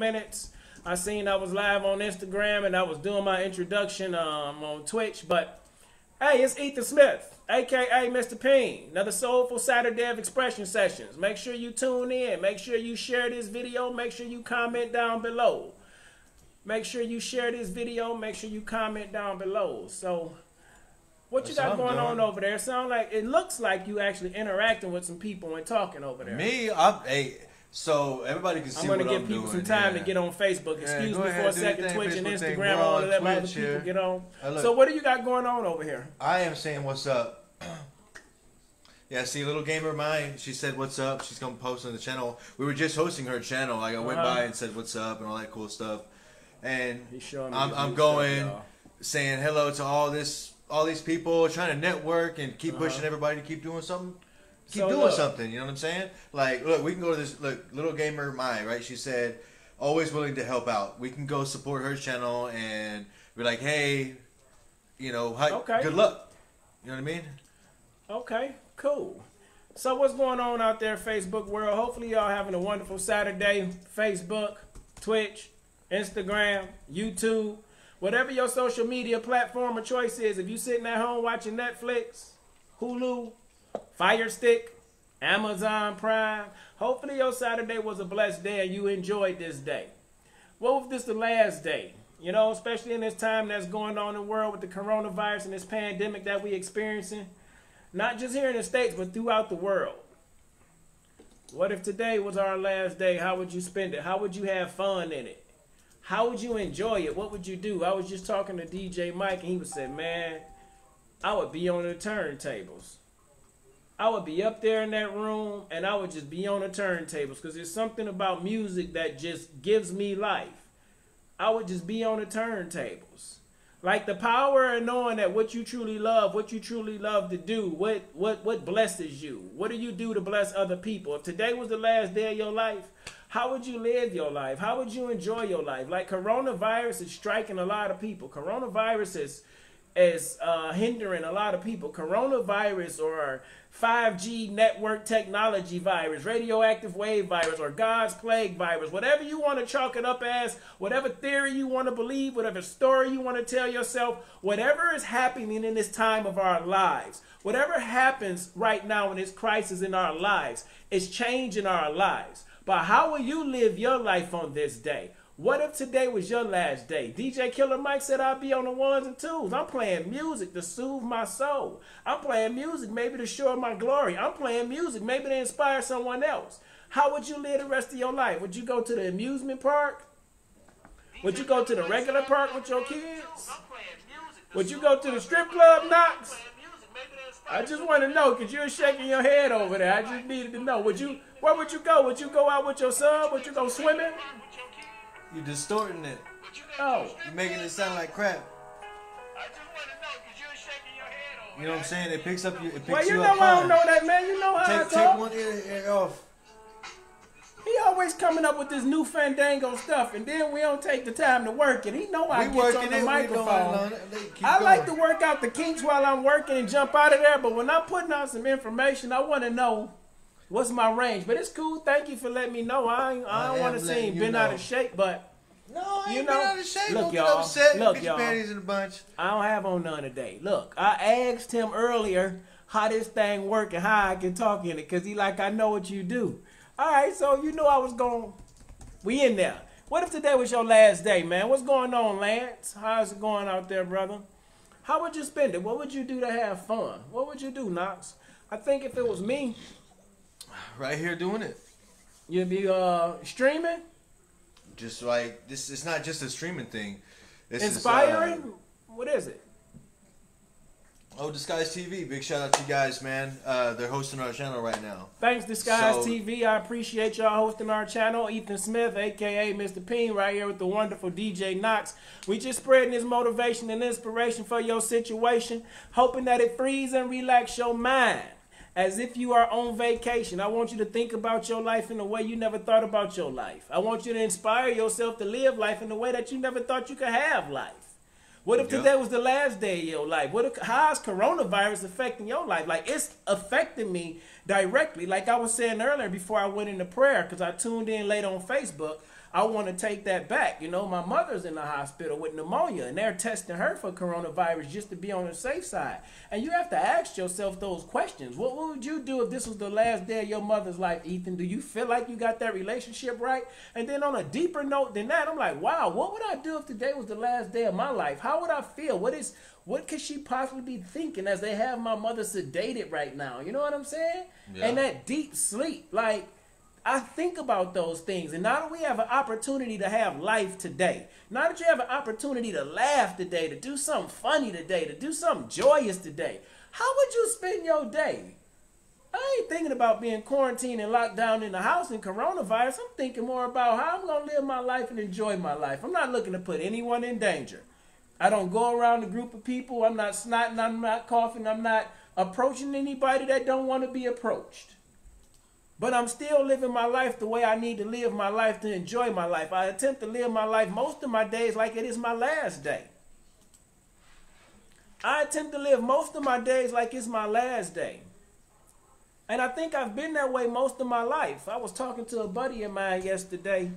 minutes. I seen I was live on Instagram and I was doing my introduction on Twitch. But hey, it's Ethan Smith, aka Mr. P.I.E.N. Another soulful Saturday of expression sessions. Make sure you tune in. Make sure you share this video. Make sure you comment down below. Make sure you share this video. Make sure you comment down below. So, what you got going on over there? It looks like you actually interacting with some people and talking over there. Me, so everybody can see what I'm doing. I'm going to give people some time to get on Facebook. Excuse me for a second. Twitch and Instagram, all of that, other people get on. So what do you got going on over here? I am saying what's up. Yeah, see, little gamer mine, she said what's up. She's going to post on the channel. We were just hosting her channel. Like, I went by and said what's up and all that cool stuff. And I'm going saying hello to all these people, trying to network and keep pushing everybody to keep doing something. Keep doing something, you know what I'm saying? Like, look, we can go to this, look, little gamer Mai, right? She said, always willing to help out. We can go support her channel and be like, hey, you know, good luck. You know what I mean? Okay, cool. So what's going on out there, Facebook world? Hopefully y'all having a wonderful Saturday. Facebook, Twitch, Instagram, YouTube, whatever your social media platform of choice is. If you sitting at home watching Netflix, Hulu, Fire Stick, Amazon Prime, hopefully your Saturday was a blessed day and you enjoyed this day. What if this the last day? You know, especially in this time that's going on in the world with the coronavirus and this pandemic that we experiencing. Not just here in the States, but throughout the world. What if today was our last day? How would you spend it? How would you have fun in it? How would you enjoy it? What would you do? I was just talking to DJ Mike and he was saying, man, I would be on the turntables. I would be up there in that room and I would just be on the turntables because there's something about music that just gives me life. I would just be on the turntables. Like the power of knowing that what you truly love to do, what blesses you. What do you do to bless other people? If today was the last day of your life, how would you live your life? How would you enjoy your life? Like coronavirus is striking a lot of people. Coronavirus is hindering a lot of people. Coronavirus or 5G network technology virus, radioactive wave virus, or God's plague virus, whatever you want to chalk it up as, whatever theory you want to believe, whatever story you want to tell yourself, whatever is happening in this time of our lives, whatever happens right now in this crisis in our lives, is changing our lives. But how will you live your life on this day? What if today was your last day? DJ Killer Mike said I'd be on the ones and twos. I'm playing music to soothe my soul. I'm playing music maybe to show my glory. I'm playing music maybe to inspire someone else. How would you live the rest of your life? Would you go to the amusement park? Would you go to the regular park with your kids? Would you go to the strip club, Knox? I just want to know because you're shaking your head over there. I just needed to know. Where would you go? Would you go out with your son? Would you go swimming? You distorting it. Oh. You're making it sound like crap. I just want to know because you're shaking your head over. You know what I'm saying? It picks up you. Well, you know I don't know that, man. You know how I talk. Take one ear off. He always coming up with this new fandango stuff, and then we don't take the time to work it. He know I get on the microphone. I like to work out the kinks while I'm working and jump out of there, but when I'm putting out some information, I want to know what's my range. But it's cool. Thank you for letting me know. I don't want to seem been out of shape, but no, I ain't been out of shape. Look, y'all. Look, y'all. Panties in a bunch. I don't have on none today. Look, I asked him earlier how this thing work and how I can talk in it, because he like, I know what you do. All right, so you know I was going. We in there. What if today was your last day, man? What's going on, Lance? How's it going out there, brother? How would you spend it? What would you do to have fun? What would you do, Knox? I think if it was me, right here doing it. You'd be streaming? Just like this, it's not just a streaming thing. This inspiring? What is it? Oh, Disguise TV. Big shout out to you guys, man. They're hosting our channel right now. Thanks, Disguise TV. I appreciate y'all hosting our channel. Ethan Smith, aka Mr. P.I.E.N, right here with the wonderful DJ Knox. We just spreading this motivation and inspiration for your situation, hoping that it frees and relax your mind. As if you are on vacation. I want you to think about your life in a way you never thought about your life. I want you to inspire yourself to live life in a way that you never thought you could have life. What if today was the last day of your life? How is coronavirus affecting your life? Like, it's affecting me directly. Like I was saying earlier before I went into prayer, because I tuned in late on Facebook, I want to take that back. You know, my mother's in the hospital with pneumonia, and they're testing her for coronavirus just to be on the safe side. And you have to ask yourself those questions. What would you do if this was the last day of your mother's life, Ethan? Do you feel like you got that relationship right? And then on a deeper note than that, I'm like, wow, what would I do if today was the last day of my life? How would I feel? What could she possibly be thinking as they have my mother sedated right now? You know what I'm saying? Yeah. And that deep sleep, like, I think about those things. And now that we have an opportunity to have life today, now that you have an opportunity to laugh today, to do something funny today, to do something joyous today, how would you spend your day? I ain't thinking about being quarantined and locked down in the house and coronavirus. I'm thinking more about how I'm going to live my life and enjoy my life. I'm not looking to put anyone in danger. I don't go around a group of people. I'm not snotting. I'm not coughing. I'm not approaching anybody that don't want to be approached. But I'm still living my life the way I need to live my life to enjoy my life. I attempt to live my life most of my days like it is my last day. I attempt to live most of my days like it's my last day. And I think I've been that way most of my life. I was talking to a buddy of mine yesterday,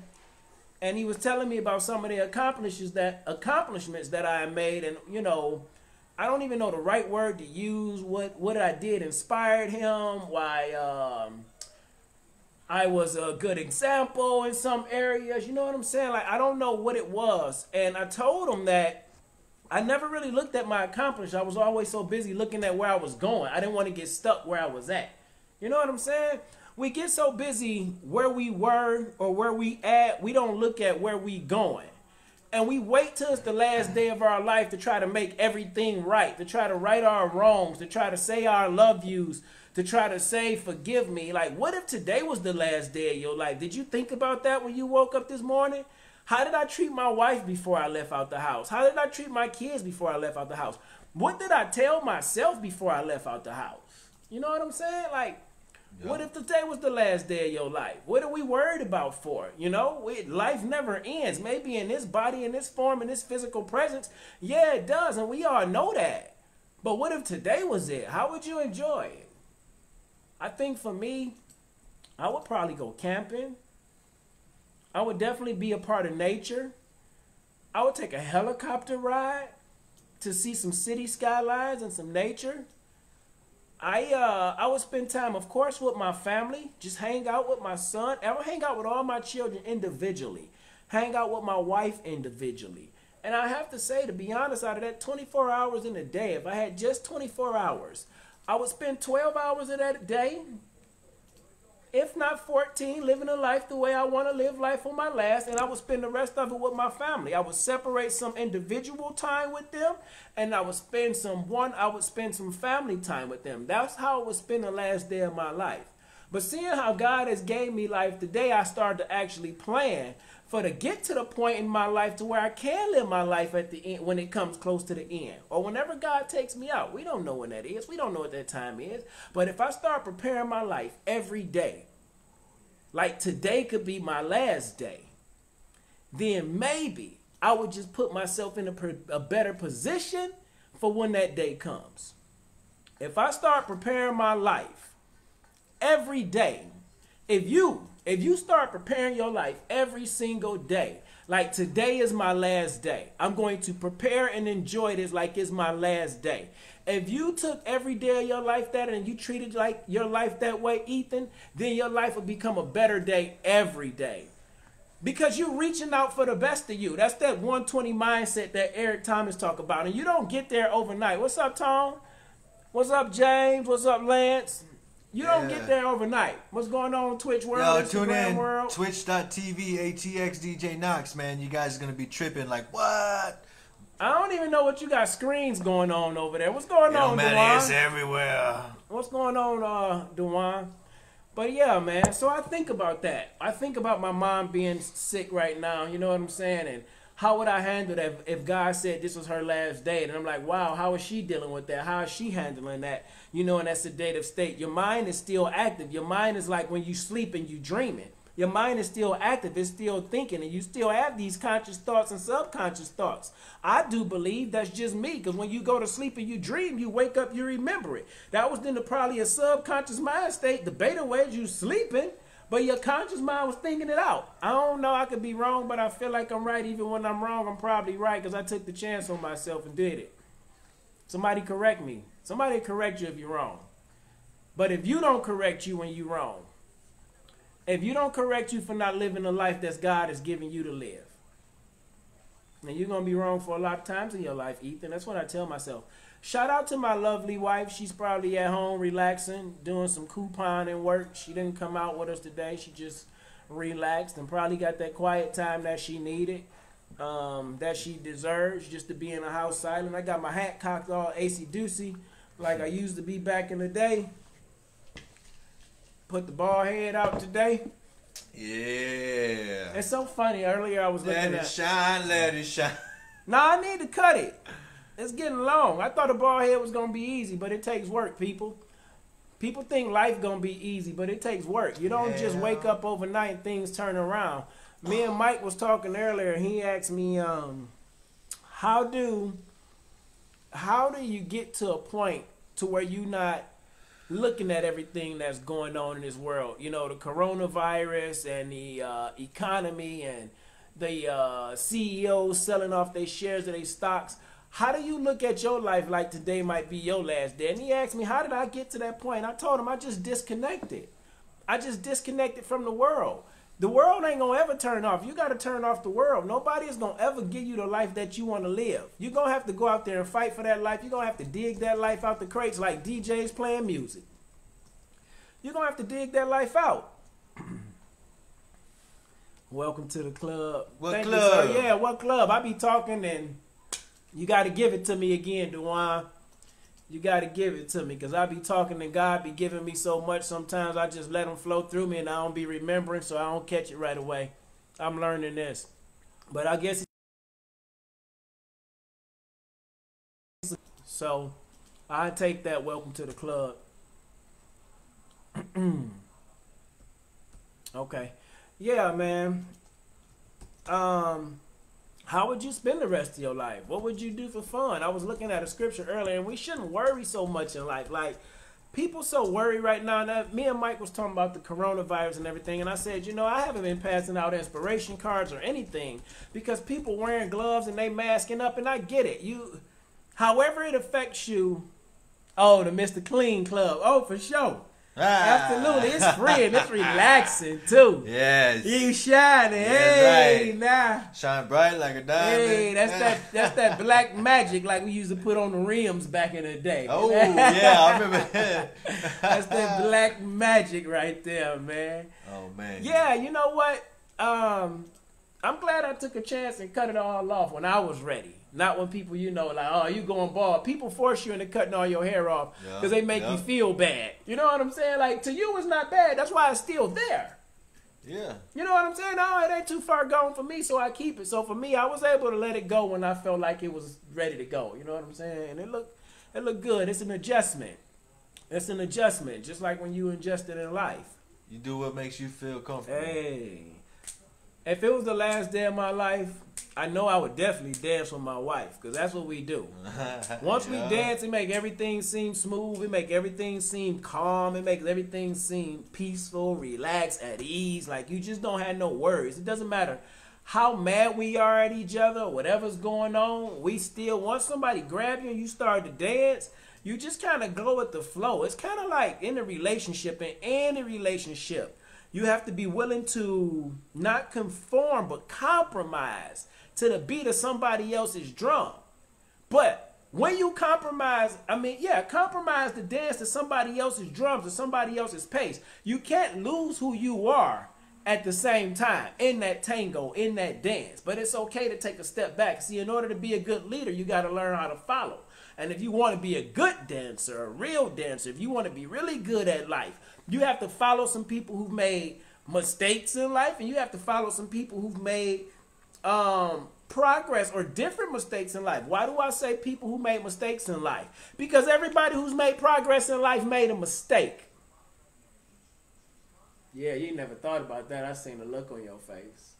and he was telling me about some of the accomplishments that I made. And, you know, I don't even know the right word to use. What I did inspired him. Why I was a good example in some areas. You know what I'm saying? Like, I don't know what it was. And I told him that I never really looked at my accomplishments. I was always so busy looking at where I was going. I didn't want to get stuck where I was at. You know what I'm saying? We get so busy where we were or where we at, we don't look at where we going. And we wait till it's the last day of our life to try to make everything right, to try to right our wrongs, to try to say our love yous, to try to say forgive me. Like, what if today was the last day of your life? Did you think about that when you woke up this morning? How did I treat my wife before I left out the house? How did I treat my kids before I left out the house? What did I tell myself before I left out the house? You know what I'm saying? Like, yeah. What if today was the last day of your life? What are we worried about for? You know, life never ends. Maybe in this body, in this form, in this physical presence. Yeah, it does. And we all know that. But what if today was it? How would you enjoy it? I think for me, I would probably go camping. I would definitely be a part of nature. I would take a helicopter ride to see some city skylines and some nature. I would spend time, of course, with my family. Just hang out with my son. I would hang out with all my children individually. Hang out with my wife individually. And I have to say, to be honest, out of that 24 hours in a day, if I had just 24 hours, I would spend 12 hours of that day, if not 14, living a life the way I want to live life on my last, and I would spend the rest of it with my family. I would separate some individual time with them, and I would spend some family time with them. That's how I would spend the last day of my life. But seeing how God has gave me life today, I started to actually plan to get to the point in my life to where I can live my life at the end when it comes close to the end. Or whenever God takes me out. We don't know when that is. We don't know what that time is. But if I start preparing my life every day, like today could be my last day, then maybe I would just put myself in a better position for when that day comes. If I start preparing my life every day, if you start preparing your life every single day, like today is my last day, I'm going to prepare and enjoy this like it's my last day. If you took every day of your life that and you treated like your life that way, Ethan, then your life would become a better day every day. Because you're reaching out for the best of you. That's that 120 mindset that Eric Thomas talk about. And you don't get there overnight. What's up, Tom? What's up, James? What's up, Lance? You don't get there overnight. What's going on Twitch world? Yo, tune in world? Twitch.tv ATX Knox, man. You guys are going to be tripping like, what? I don't even know what you got screens going on over there. What's going on, man? It's everywhere. What's going on, Dewan? But yeah, man. So I think about that. I think about my mom being sick right now. You know what I'm saying? And how would I handle that if God said this was her last day? And I'm like, wow, how is she dealing with that? How is she handling that? You know, in that sedative state. Your mind is still active. Your mind is like when you sleep and you dreaming. Your mind is still active. It's still thinking. And you still have these conscious thoughts and subconscious thoughts. I do believe that's just me. Because when you go to sleep and you dream, you wake up, you remember it. That was then probably a subconscious mind state. The beta waves, you sleeping. But your conscious mind was thinking it out. I don't know. I could be wrong, but I feel like I'm right. Even when I'm wrong, I'm probably right because I took the chance on myself and did it. Somebody correct me. Somebody correct you if you're wrong. But if you don't correct you when you're wrong, if you don't correct you for not living the life that God is giving you to live, then you're going to be wrong for a lot of times in your life, Ethan. That's what I tell myself. Shout out to my lovely wife. She's probably at home relaxing, doing some couponing work. She didn't come out with us today. She just relaxed and probably got that quiet time that she needed, that she deserves, just to be in the house silent. I got my hat cocked all acey-deucey like I used to be back in the day. Put the bald head out today. Yeah. It's so funny. Earlier I was looking at... Let it shine, let it shine. Nah, I need to cut it. It's getting long. I thought a bald head was going to be easy, but it takes work, people. People think life going to be easy, but it takes work. You don't just wake up overnight and things turn around. Me and Mike was talking earlier. He asked me, how do you get to a point to where you're not looking at everything that's going on in this world? You know, the coronavirus and the economy and the CEOs selling off their shares of their stocks. How do you look at your life like today might be your last day? And he asked me, how did I get to that point? I told him I just disconnected. I just disconnected from the world. The world ain't going to ever turn off. You got to turn off the world. Nobody is going to ever give you the life that you want to live. You're going to have to go out there and fight for that life. You're going to have to dig that life out the crates like DJs playing music. You're going to have to dig that life out. Welcome to the club. What club? You, yeah, what club? I be talking and you got to give it to me again, Dewan. You got to give it to me because I be talking and God be giving me so much. Sometimes I just let them flow through me and I don't be remembering, so I don't catch it right away. I'm learning this. But I guess so I take that. Welcome to the club. Okay. Yeah, man. How would you spend the rest of your life? What would you do for fun? I was looking at a scripture earlier, and we shouldn't worry so much in life. Like, people so worried right now. That me and Mike was talking about the coronavirus and everything, and I said, you know, I haven't been passing out inspiration cards or anything because people wearing gloves and they masking up, and I get it. However it affects you. Oh, the Mr. Clean Club. Oh, for sure. Absolutely, it's free and it's relaxing too. Yes, you shining, hey, right. Now shine bright like a diamond. Hey, that's that black magic like we used to put on the rims back in the day. Oh yeah, I remember that. That's that black magic right there, man. Oh man. Yeah, you know what? I'm glad I took a chance and cut it all off when I was ready. Not when people, you know, like, oh, you going bald. People force you into cutting all your hair off because they make you feel bad. You know what I'm saying? Like, to you, it's not bad. That's why it's still there. Yeah. You know what I'm saying? No, it ain't too far gone for me, so I keep it. So for me, I was able to let it go when I felt like it was ready to go. You know what I'm saying? And it looked good. It's an adjustment. It's an adjustment, just like when you ingest it in life. You do what makes you feel comfortable. Hey. If it was the last day of my life, I know I would definitely dance with my wife because that's what we do. Once we dance, it make everything seem smooth. It make everything seem calm. It makes everything seem peaceful, relaxed, at ease. Like you just don't have no worries. It doesn't matter how mad we are at each other or whatever's going on. We still, once somebody grab you and you start to dance, you just kind of go with the flow. It's kind of like in a relationship, in any relationship. You have to be willing to not conform, but compromise to the beat of somebody else's drum. But when you compromise, compromise to dance to somebody else's drums or somebody else's pace. You can't lose who you are at the same time in that tango, in that dance. But it's okay to take a step back. See, in order to be a good leader, you got to learn how to follow. And if you want to be a good dancer, a real dancer, if you want to be really good at life, you have to follow some people who've made mistakes in life, and you have to follow some people who've made progress or different mistakes in life. Why do I say people who made mistakes in life? Because everybody who's made progress in life made a mistake. Yeah, you never thought about that. I seen the look on your face.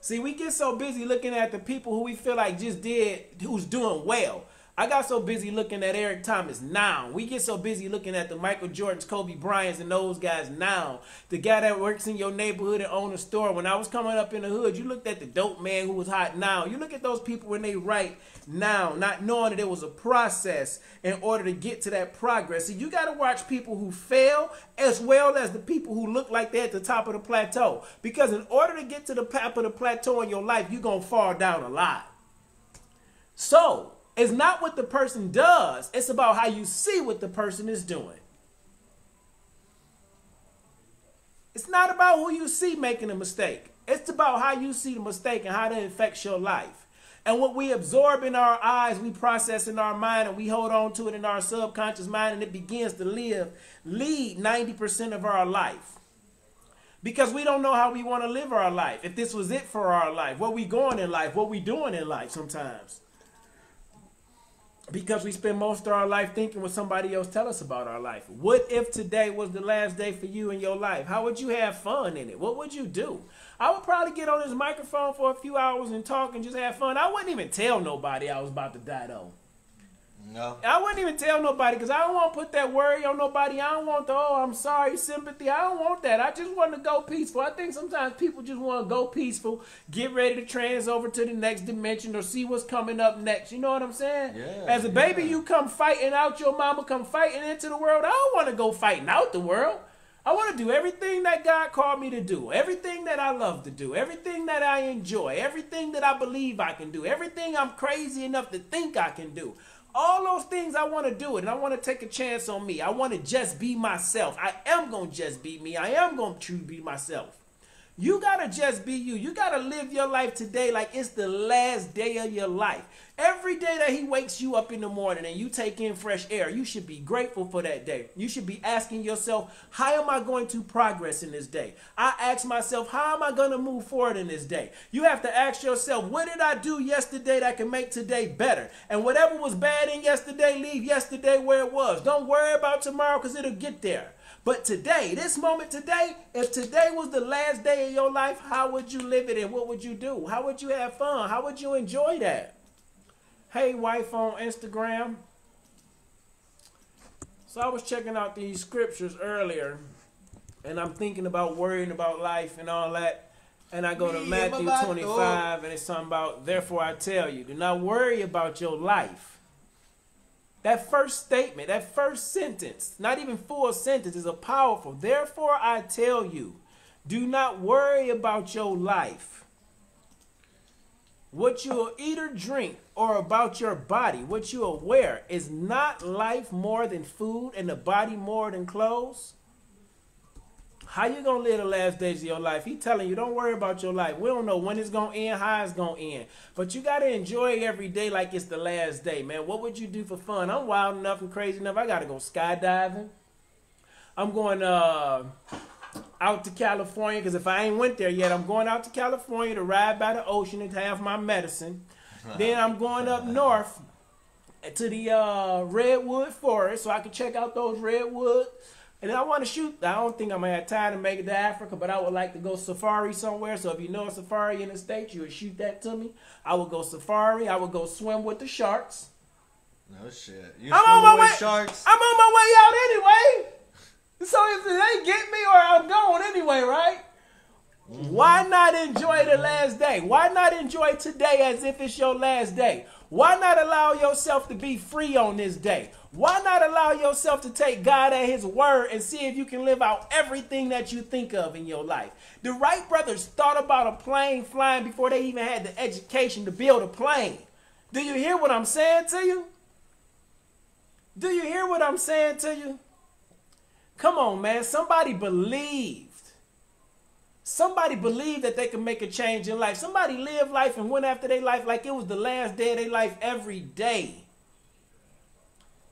See, we get so busy looking at the people who we feel like just did, who's doing well. I got so busy looking at Eric Thomas now. We get so busy looking at the Michael Jordans, Kobe Bryants, and those guys now. The guy that works in your neighborhood and owns a store. When I was coming up in the hood, you looked at the dope man who was hot now. You look at those people when they write now, not knowing that it was a process in order to get to that progress. See, you got to watch people who fail as well as the people who look like they're at the top of the plateau. Because in order to get to the top of the plateau in your life, you're going to fall down a lot. So, it's not what the person does. It's about how you see what the person is doing. It's not about who you see making a mistake. It's about how you see the mistake and how that affects your life. And what we absorb in our eyes, we process in our mind, and we hold on to it in our subconscious mind, and it begins to lead 90% of our life. Because we don't know how we want to live our life. If this was it for our life, what we going in life, what we doing in life sometimes. Because we spend most of our life thinking what somebody else tell us about our life. What if today was the last day for you in your life? How would you have fun in it? What would you do? I would probably get on this microphone for a few hours and talk and just have fun. I wouldn't even tell nobody I was about to die though. No. I wouldn't even tell nobody because I don't want to put that worry on nobody. I don't want the, oh, I'm sorry, sympathy. I don't want that. I just want to go peaceful. I think sometimes people just want to go peaceful, get ready to trans over to the next dimension or see what's coming up next. You know what I'm saying? Yeah, As a baby, you come fighting out your mama, come fighting into the world. I don't want to go fighting out the world. I want to do everything that God called me to do, everything that I love to do, everything that I enjoy, everything that I believe I can do, everything I'm crazy enough to think I can do. All those things I want to do it, and I want to take a chance on me. I want to just be myself. I am going to just be me. I am going to truly be myself. You got to just be you. You got to live your life today like it's the last day of your life. Every day that he wakes you up in the morning and you take in fresh air, you should be grateful for that day. You should be asking yourself, how am I going to progress in this day? I ask myself, how am I going to move forward in this day? You have to ask yourself, what did I do yesterday that can make today better? And whatever was bad in yesterday, leave yesterday where it was. Don't worry about tomorrow because it'll get there. But today, this moment today, if today was the last day of your life, how would you live it and what would you do? How would you have fun? How would you enjoy that? Hey, wife on Instagram. So I was checking out these scriptures earlier, and I'm thinking about worrying about life and all that. And I go to Matthew 25, and it's something about, therefore I tell you, do not worry about your life. That first statement, that first sentence, not even full sentence, is a powerful. Therefore I tell you, do not worry about your life. What you will eat or drink, or about your body, what you will wear. Is not life more than food and the body more than clothes? How you going to live the last days of your life? He telling you, don't worry about your life. We don't know when it's going to end, how it's going to end. But you got to enjoy every day like it's the last day, man. What would you do for fun? I'm wild enough and crazy enough. I got to go skydiving. I'm going out to California, because if I ain't went there yet, I'm going out to California to ride by the ocean and to have my medicine. Then I'm going up north to the redwood forest so I can check out those redwoods. And I want to shoot. I don't think I'm going to have time to make it to Africa, but I would like to go safari somewhere. So if you know a safari in the States, you would shoot that to me. I would go safari. I would go swim with the sharks. No shit. I'm on my way. Sharks? I'm on my way out anyway. So if they get me, or I'm going anyway, right? Mm-hmm. Why not enjoy the last day? Why not enjoy today as if it's your last day? Why not allow yourself to be free on this day? Why not allow yourself to take God at his word and see if you can live out everything that you think of in your life? The Wright brothers thought about a plane flying before they even had the education to build a plane. Do you hear what I'm saying to you? Do you hear what I'm saying to you? Come on, man. Somebody believed. Somebody believed that they could make a change in life. Somebody lived life and went after their life like it was the last day of their life every day.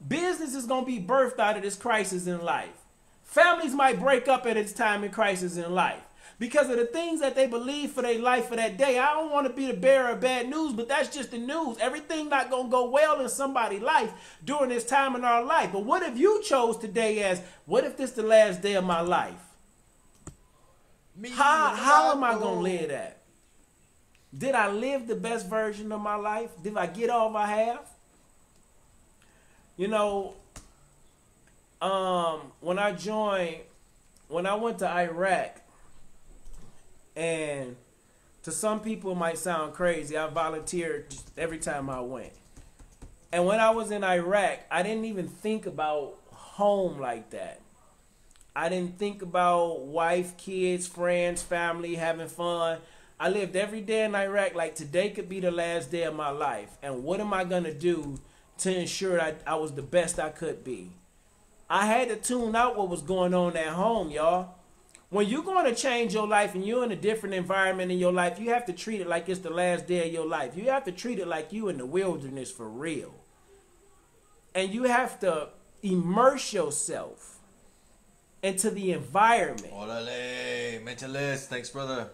Business is going to be birthed out of this crisis in life. Families might break up at its time in crisis in life because of the things that they believe for their life for that day. I don't want to be the bearer of bad news, but that's just the news. Everything not going to go well in somebody's life during this time in our life. But what if you chose today as, what if this is the last day of my life? How am I going to live that? Did I live the best version of my life? Did I get all I have? You know, when I went to Iraq, and to some people it might sound crazy, I volunteered every time I went. And when I was in Iraq, I didn't even think about home like that. I didn't think about wife, kids, friends, family, having fun. I lived every day in Iraq like today could be the last day of my life. And what am I going to do to ensure that I was the best I could be? I had to tune out what was going on at home, y'all. When you're going to change your life and you're in a different environment in your life, you have to treat it like it's the last day of your life. You have to treat it like you in the wilderness for real. And you have to immerse yourself into the environment. Orale, mentalist. Thanks, brother.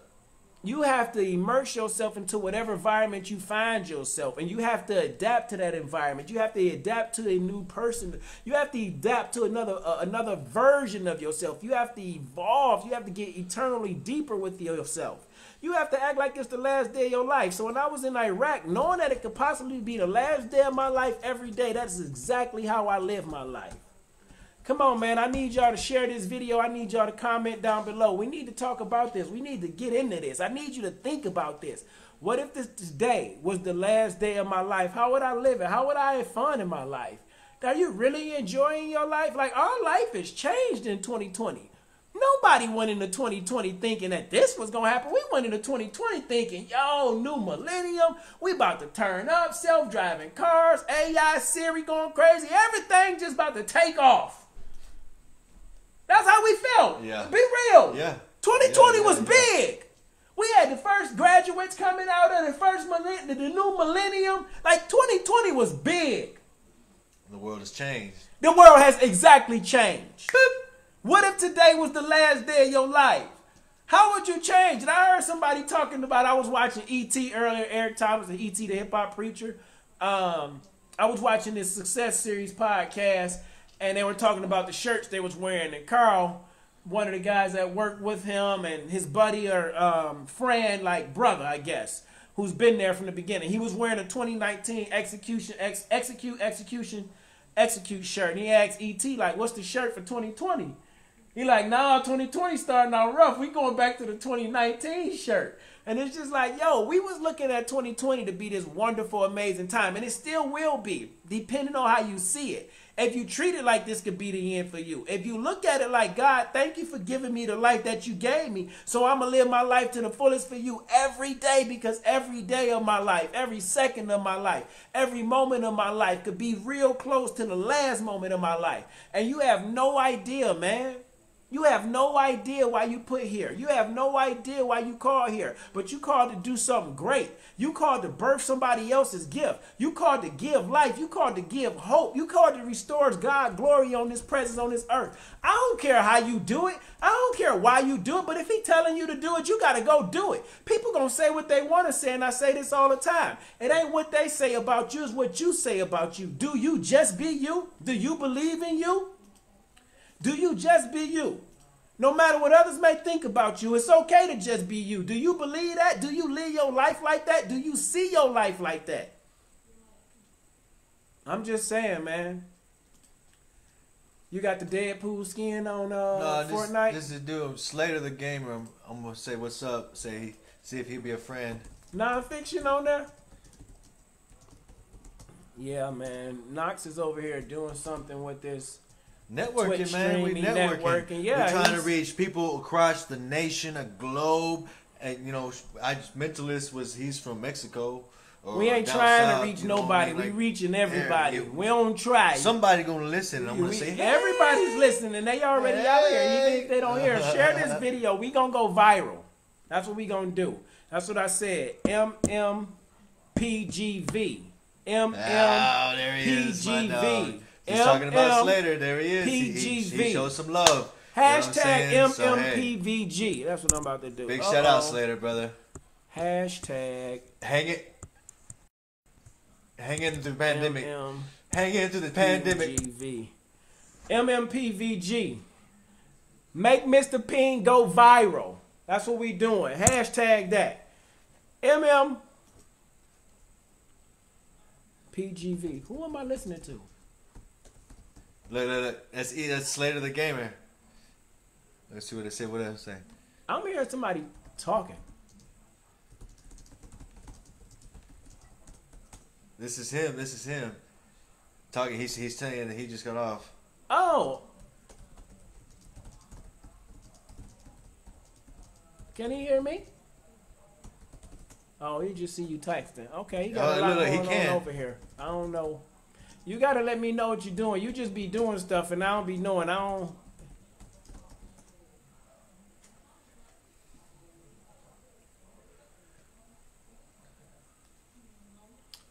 You have to immerse yourself into whatever environment you find yourself, and you have to adapt to that environment. You have to adapt to a new person. You have to adapt to another version of yourself. You have to evolve. You have to get eternally deeper with yourself. You have to act like it's the last day of your life. So when I was in Iraq, knowing that it could possibly be the last day of my life every day, that's exactly how I live my life. Come on, man. I need y'all to share this video. I need y'all to comment down below. We need to talk about this. We need to get into this. I need you to think about this. What if this day was the last day of my life? How would I live it? How would I have fun in my life? Are you really enjoying your life? Like, our life has changed in 2020. Nobody went into 2020 thinking that this was going to happen. We went into 2020 thinking, yo, new millennium. We about to turn up, self-driving cars, AI, Siri going crazy. Everything just about to take off. That's how we felt. Yeah. Be real. Yeah. 2020 was big. We had the first graduates coming out of the new millennium. Like 2020 was big. The world has changed. The world has exactly changed. What if today was the last day of your life? How would you change? And I heard somebody talking about, I was watching E.T. earlier, Eric Thomas, and E.T. the hip-hop preacher. I was watching this Success Series podcast, and they were talking about the shirts they was wearing. And Carl, one of the guys that worked with him, and his buddy or friend, like brother, I guess, who's been there from the beginning. He was wearing a 2019 Execute shirt. And he asked E.T., like, what's the shirt for 2020? He like, nah, 2020 starting out rough. We going back to the 2019 shirt. And it's just like, yo, we was looking at 2020 to be this wonderful, amazing time. And it still will be, depending on how you see it. If you treat it like this could be the end for you. If you look at it like, God, thank you for giving me the life that you gave me. So I'm going to live my life to the fullest for you every day, because every day of my life, every second of my life, every moment of my life could be real close to the last moment of my life. And you have no idea, man. You have no idea why you put here. You have no idea why you called here. But you called to do something great. You called to birth somebody else's gift. You called to give life. You called to give hope. You called to restore God's glory on this presence on this earth. I don't care how you do it. I don't care why you do it. But if he's telling you to do it, you got to go do it. People going to say what they want to say, and I say this all the time. It ain't what they say about you. It's what you say about you. Do you just be you? Do you believe in you? Do you just be you? No matter what others may think about you, it's okay to just be you. Do you believe that? Do you live your life like that? Do you see your life like that? I'm just saying, man. You got the Deadpool skin on Fortnite? This is dude, Slater the Gamer. I'm going to say what's up. See if he'll be a friend. Non-fiction on there? Yeah, man. Knox is over here doing something with this. Networking, Twitch man. We networking. Yeah, we're trying to reach people across the nation, a globe. And, you know, Mentalist he's from Mexico. We ain't trying to reach nobody. We reaching everybody. We don't try. Somebody gonna listen. And I'm gonna say, hey. Everybody's listening. They already out here. Even if they don't hear, share this video. We gonna go viral. That's what we gonna do. That's what I said. MMPGV. MMPGV. He's talking about Slater. There he is. He shows some love. Hashtag MMPVG. That's what I'm about to do. Big shout out, Slater, brother. Hashtag. Hang in through the pandemic. Hang in through the pandemic. MMPVG. Make Mr. P.I.E.N. go viral. That's what we doing. Hashtag that. MMPGV. Who am I listening to? Look. That's Slater the Gamer. Let's see what they say. What else say? I'm hearing somebody talking. This is him. Talking. He's telling you that he just got off. Oh. Can he hear me? Oh, he just see you texting. Okay, he got a lot going on over here. I don't know. You gotta let me know what you're doing. You just be doing stuff and I don't be knowing. I don't.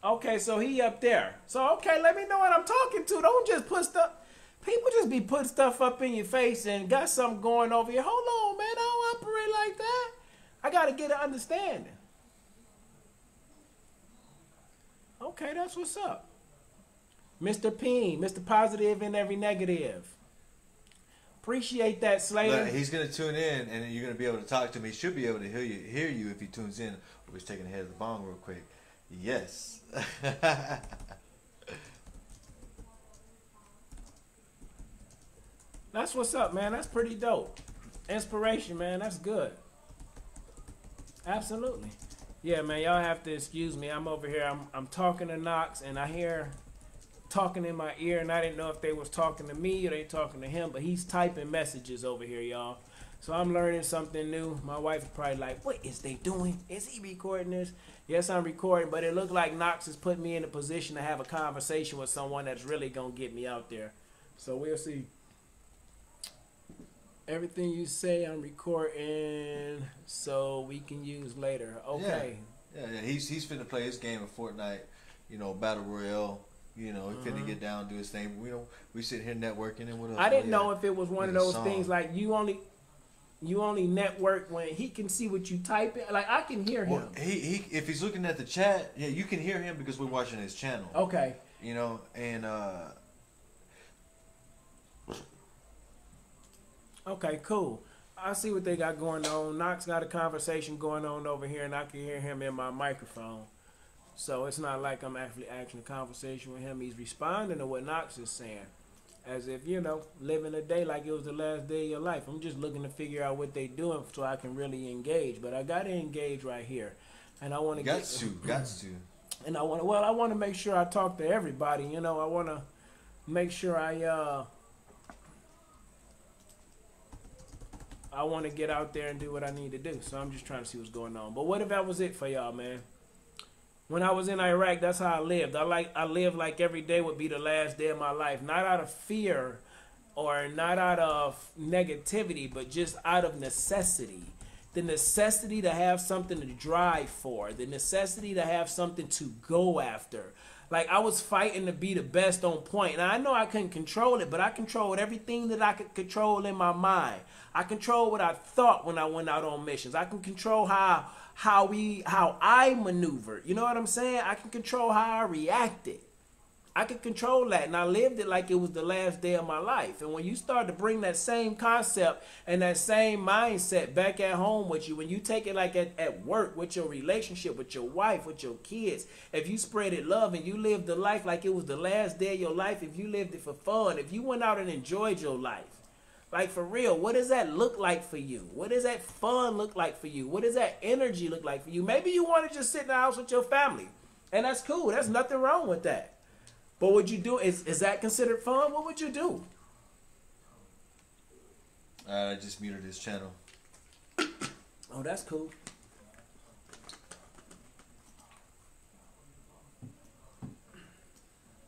Okay, so he up there. So okay, let me know what I'm talking to. Don't just put stuff. People just be putting stuff up in your face and got something going over here. Hold on, man. I don't operate like that. I gotta get an understanding. Okay, that's what's up. Mr. P.I.E.N, Mr. Positive in every negative. Appreciate that, Slater. Look, he's gonna tune in and you're gonna be able to talk to him. He should be able to hear you if he tunes in. We're just taking a head of the bong real quick. Yes. That's what's up, man. That's pretty dope. Inspiration, man. That's good. Absolutely. Yeah, man. Y'all have to excuse me. I'm over here. I'm talking to Knox, and I hear talking in my ear, and I didn't know if they was talking to me or they talking to him, but he's typing messages over here, y'all. So I'm learning something new. My wife is probably like, what is they doing? Is he recording this? Yes, I'm recording, but it looked like Knox has put me in a position to have a conversation with someone that's really going to get me out there. So we'll see. Everything you say, I'm recording so we can use later. Okay. Yeah. He's finna play his game of Fortnite, Battle Royale. He finna get down, do his thing. We sit here networking and what else. I didn't know if it was one of those things like you only network when he can see what you type in. Like I can hear him. Well, he if he's looking at the chat, yeah, you can hear him because we're watching his channel. Okay. And okay, cool. I see what they got going on. Knox got a conversation going on over here, and I can hear him in my microphone. So it's not like I'm actually asking a conversation with him. He's responding to what Knox is saying. As if, living a day like it was the last day of your life. I'm just looking to figure out what they doing so I can really engage. But I got to engage right here. And I want to Got to. And I want to make sure I talk to everybody. I want to make sure I want to get out there and do what I need to do. So I'm just trying to see what's going on. But what if that was it for y'all, man? When I was in Iraq, that's how I lived. I lived like every day would be the last day of my life. Not out of fear or not out of negativity, but just out of necessity. The necessity to have something to drive for. The necessity to have something to go after. Like I was fighting to be the best on point. And I know I couldn't control it, but I controlled everything that I could control in my mind. I controlled what I thought when I went out on missions. I can control how I maneuvered. You know what I'm saying? I can control how I reacted. I could control that, and I lived it like it was the last day of my life. And when you start to bring that same concept and that same mindset back at home with you, when you take it like at work with your relationship, with your wife, with your kids, if you spreaded love and you lived the life like it was the last day of your life, if you lived it for fun, if you went out and enjoyed your life, like for real, what does that look like for you? What does that fun look like for you? What does that energy look like for you? Maybe you want to just sit in the house with your family, and that's cool. There's nothing wrong with that. But what you do is that considered fun? What would you do? I just muted his channel. Oh, that's cool.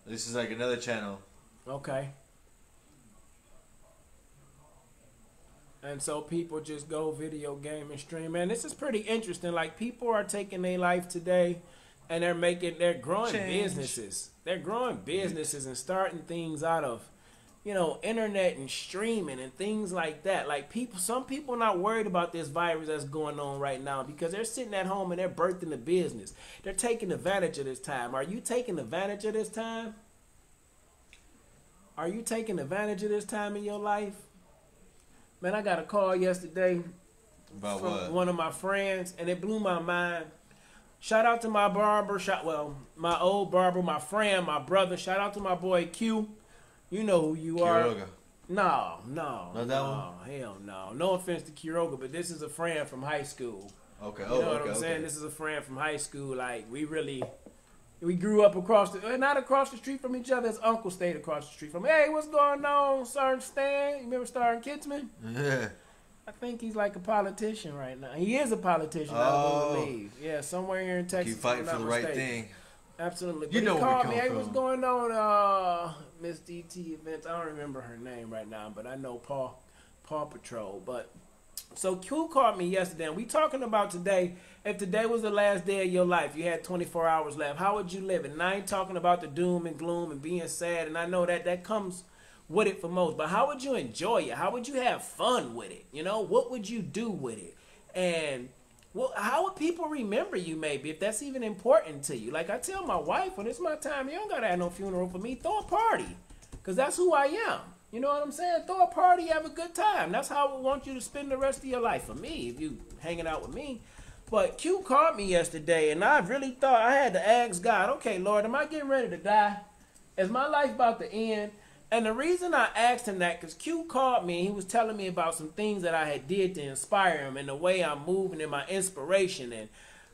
This is like another channel. Okay. And so people just go video game and stream. Man, this is pretty interesting. Like people are taking their life today and they're growing businesses. They're growing businesses and starting things out of, internet and streaming and things like that. Like some people are not worried about this virus that's going on right now because they're sitting at home and they're birthing a business. They're taking advantage of this time. Are you taking advantage of this time? Are you taking advantage of this time in your life? Man, I got a call yesterday from one of my friends, and it blew my mind. Shout out to my barber, my old barber, my friend, my brother. Shout out to my boy Q. You know who you are. Quiroga. No, Not that one? hell no. No offense to Quiroga, but this is a friend from high school. Okay. You know what I'm saying? This is a friend from high school. Like, we grew up not across the street from each other. His uncle stayed across the street from me. Hey, what's going on, Sergeant Stan? You remember Sergeant Kitzman? Yeah. I think he's like a politician right now. He is a politician, I believe. Yeah, somewhere here in Texas. Keep fighting for the right thing. Absolutely. You know he called where me. we Hey, come what's from. going on, Miss DT Events? I don't remember her name right now, but I know Paw Patrol. But so Q called me yesterday, and we talking about today. If today was the last day of your life, you had 24 hours left, how would you live it? And I ain't talking about the doom and gloom and being sad, and I know that comes with it for most. But how would you enjoy it? How would you have fun with it? You know, what would you do with it? And how would people remember you, maybe, if that's even important to you? Like I tell my wife, when it's my time, you don't gotta have no funeral for me. Throw a party, because that's who I am. You know what I'm saying? Throw a party, have a good time. That's how I would want you to spend the rest of your life for me, if you hanging out with me. But Q called me yesterday, and I really thought I had to ask God, okay, Lord, am I getting ready to die? Is my life about to end? And the reason I asked him that, because Q called me, and he was telling me about some things that I had did to inspire him, and the way I'm moving in my inspiration, and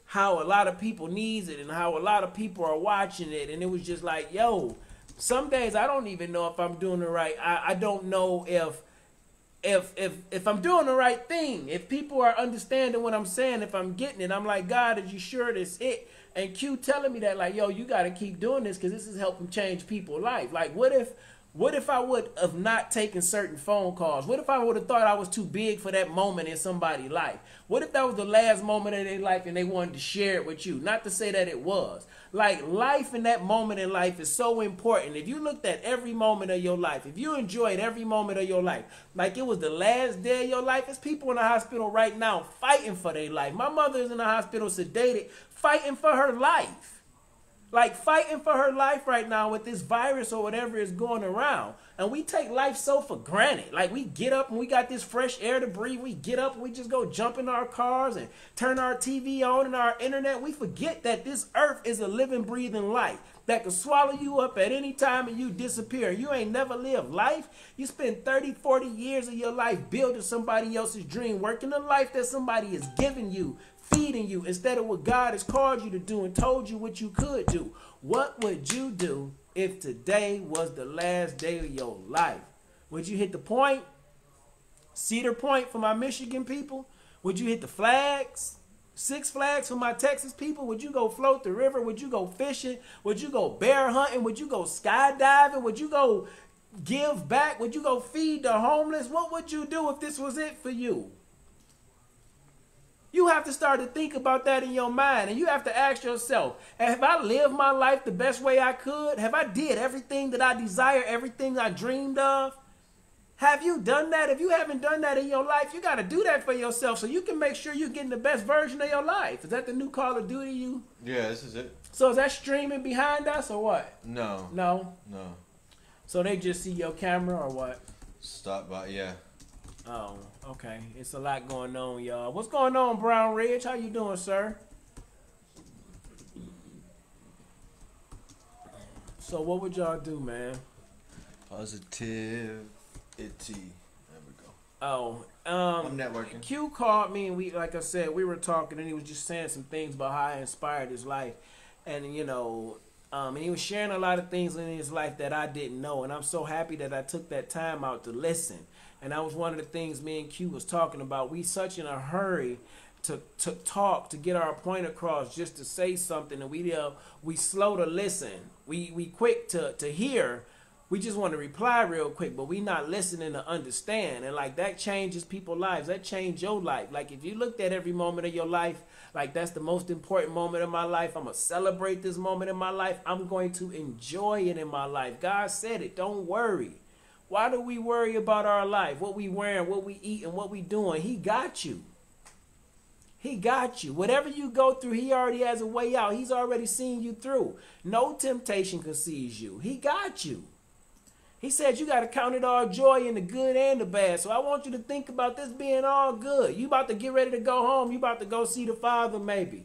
how a lot of people needs it, and how a lot of people are watching it. And it was just like, yo, some days I don't even know if I'm doing the right. I don't know if I'm doing the right thing, if people are understanding what I'm saying, if I'm getting it. I'm like, God, are you sure this it? And Q telling me that, like, yo, you got to keep doing this, because this is helping change people's life. Like, what if I would have not taken certain phone calls? What if I would have thought I was too big for that moment in somebody's life? What if that was the last moment of their life and they wanted to share it with you? Not to say that it was. Like, life in that moment in life is so important. If you looked at every moment of your life, if you enjoyed every moment of your life, like it was the last day of your life, there's people in the hospital right now fighting for their life. My mother is in the hospital sedated, fighting for her life. Like, fighting for her life right now with this virus or whatever is going around. And we take life so for granted. Like, we get up and we got this fresh air to breathe. We get up and we just go jump in our cars and turn our TV on and our internet. We forget that this earth is a living, breathing life that could swallow you up at any time and you disappear. You ain't never lived life. You spend 30, 40 years of your life building somebody else's dream, working the life that somebody is giving you, feeding you, instead of what God has called you to do and told you what you could do. What would you do if today was the last day of your life? Would you hit the point? Cedar Point for my Michigan people? Would you hit the flags? Six Flags for my Texas people? Would you go float the river? Would you go fishing? Would you go bear hunting? Would you go skydiving? Would you go give back? Would you go feed the homeless? What would you do if this was it for you? You have to start to think about that in your mind, and you have to ask yourself, have I lived my life the best way I could? Have I did everything that I desire, everything I dreamed of? Have you done that? If you haven't done that in your life, you got to do that for yourself so you can make sure you're getting the best version of your life. Is that the new Call of Duty you? Yeah, this is it. So is that streaming behind us or what? No. No? No. So they just see your camera or what? Stop by, yeah. Oh, okay. It's a lot going on, y'all. What's going on, Brown Ridge? How you doing, sir? So what would y'all do, man? Positive itty. There we go. Oh, I'm networking. Q called me, and we, like I said, we were talking, and he was just saying some things about how I inspired his life, and you know, and he was sharing a lot of things in his life that I didn't know, and I'm so happy that I took that time out to listen. And that was one of the things me and Q was talking about. We such in a hurry to talk, to get our point across, just to say something, and we slow to listen. We quick to hear. We just want to reply real quick, but we not listening to understand. And like that changes people's lives. That changed your life. Like if you looked at every moment of your life, like that's the most important moment of my life. I'm going to celebrate this moment in my life. I'm going to enjoy it in my life. God said it. Don't worry. Why do we worry about our life? What we wearing, what we eat, and what we doing? He got you. He got you. Whatever you go through, he already has a way out. He's already seen you through. No temptation can seize you. He got you. He said you got to count it all joy in the good and the bad. So I want you to think about this being all good. You about to get ready to go home. You about to go see the Father maybe.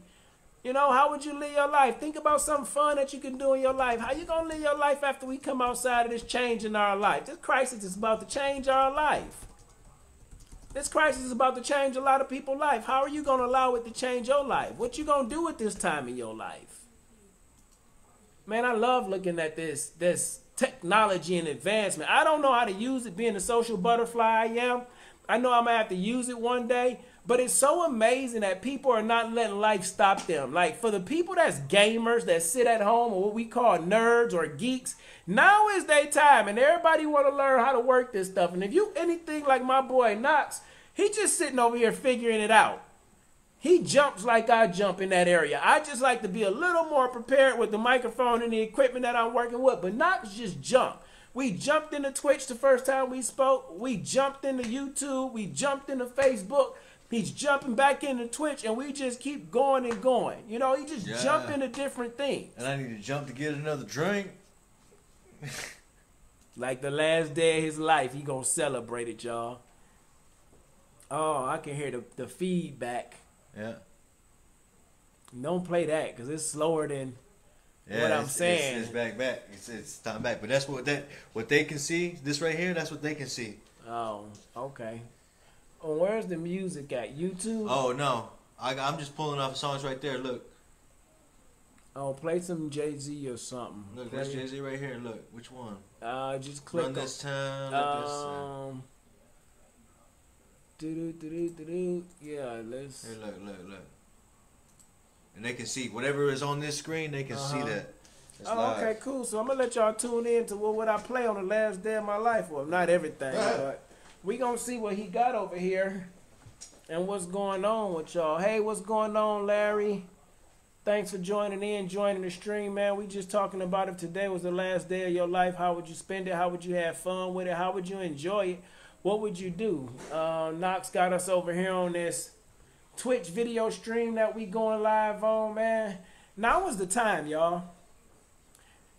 You know, how would you live your life? Think about something fun that you can do in your life. How you gonna live your life after we come outside of this change in our life? This crisis is about to change our life. This crisis is about to change a lot of people's life. How are you gonna allow it to change your life? What you gonna do at this time in your life? Man, I love looking at this technology and advancement. I don't know how to use it, being the social butterfly I am. I know I'm gonna have to use it one day. But it's so amazing that people are not letting life stop them. Like, for the people that's gamers, that sit at home, or what we call nerds or geeks, now is their time. And everybody want to learn how to work this stuff. And if you anything like my boy Knox, he just sitting over here figuring it out. He jumps like I jump in that area. I just like to be a little more prepared with the microphone and the equipment that I'm working with. But Knox just jumped. We jumped into Twitch the first time we spoke. We jumped into YouTube. We jumped into Facebook. He's jumping back into Twitch, and we just keep going and going. You know, he just jump into different things. And I need to jump to get another drink. Like the last day of his life, he gonna celebrate it, y'all. Oh, I can hear the feedback. Yeah. Don't play that, because it's slower than what I'm saying. It's back. It's time back. But that's what they can see. This right here, that's what they can see. Oh, okay. Oh, where's the music at? YouTube? Oh, no. I'm just pulling off songs right there. Look. Oh, play some Jay-Z or something. Look, that's Jay-Z right here. Look. Which one? Just click Run this time. Look this time. Yeah, let's... Here, look. And they can see. Whatever is on this screen, they can see that. It's live. Okay, cool. So I'm going to let y'all tune in to what I play on the last day of my life. Well, not everything, but... We gonna see what he got over here and what's going on with y'all. Hey, what's going on, Larry? Thanks for joining the stream, man. We just talking about if today was the last day of your life, how would you spend it? How would you have fun with it? How would you enjoy it? What would you do? Knox got us over here on this Twitch video stream that we going live on, man. Now is the time, y'all.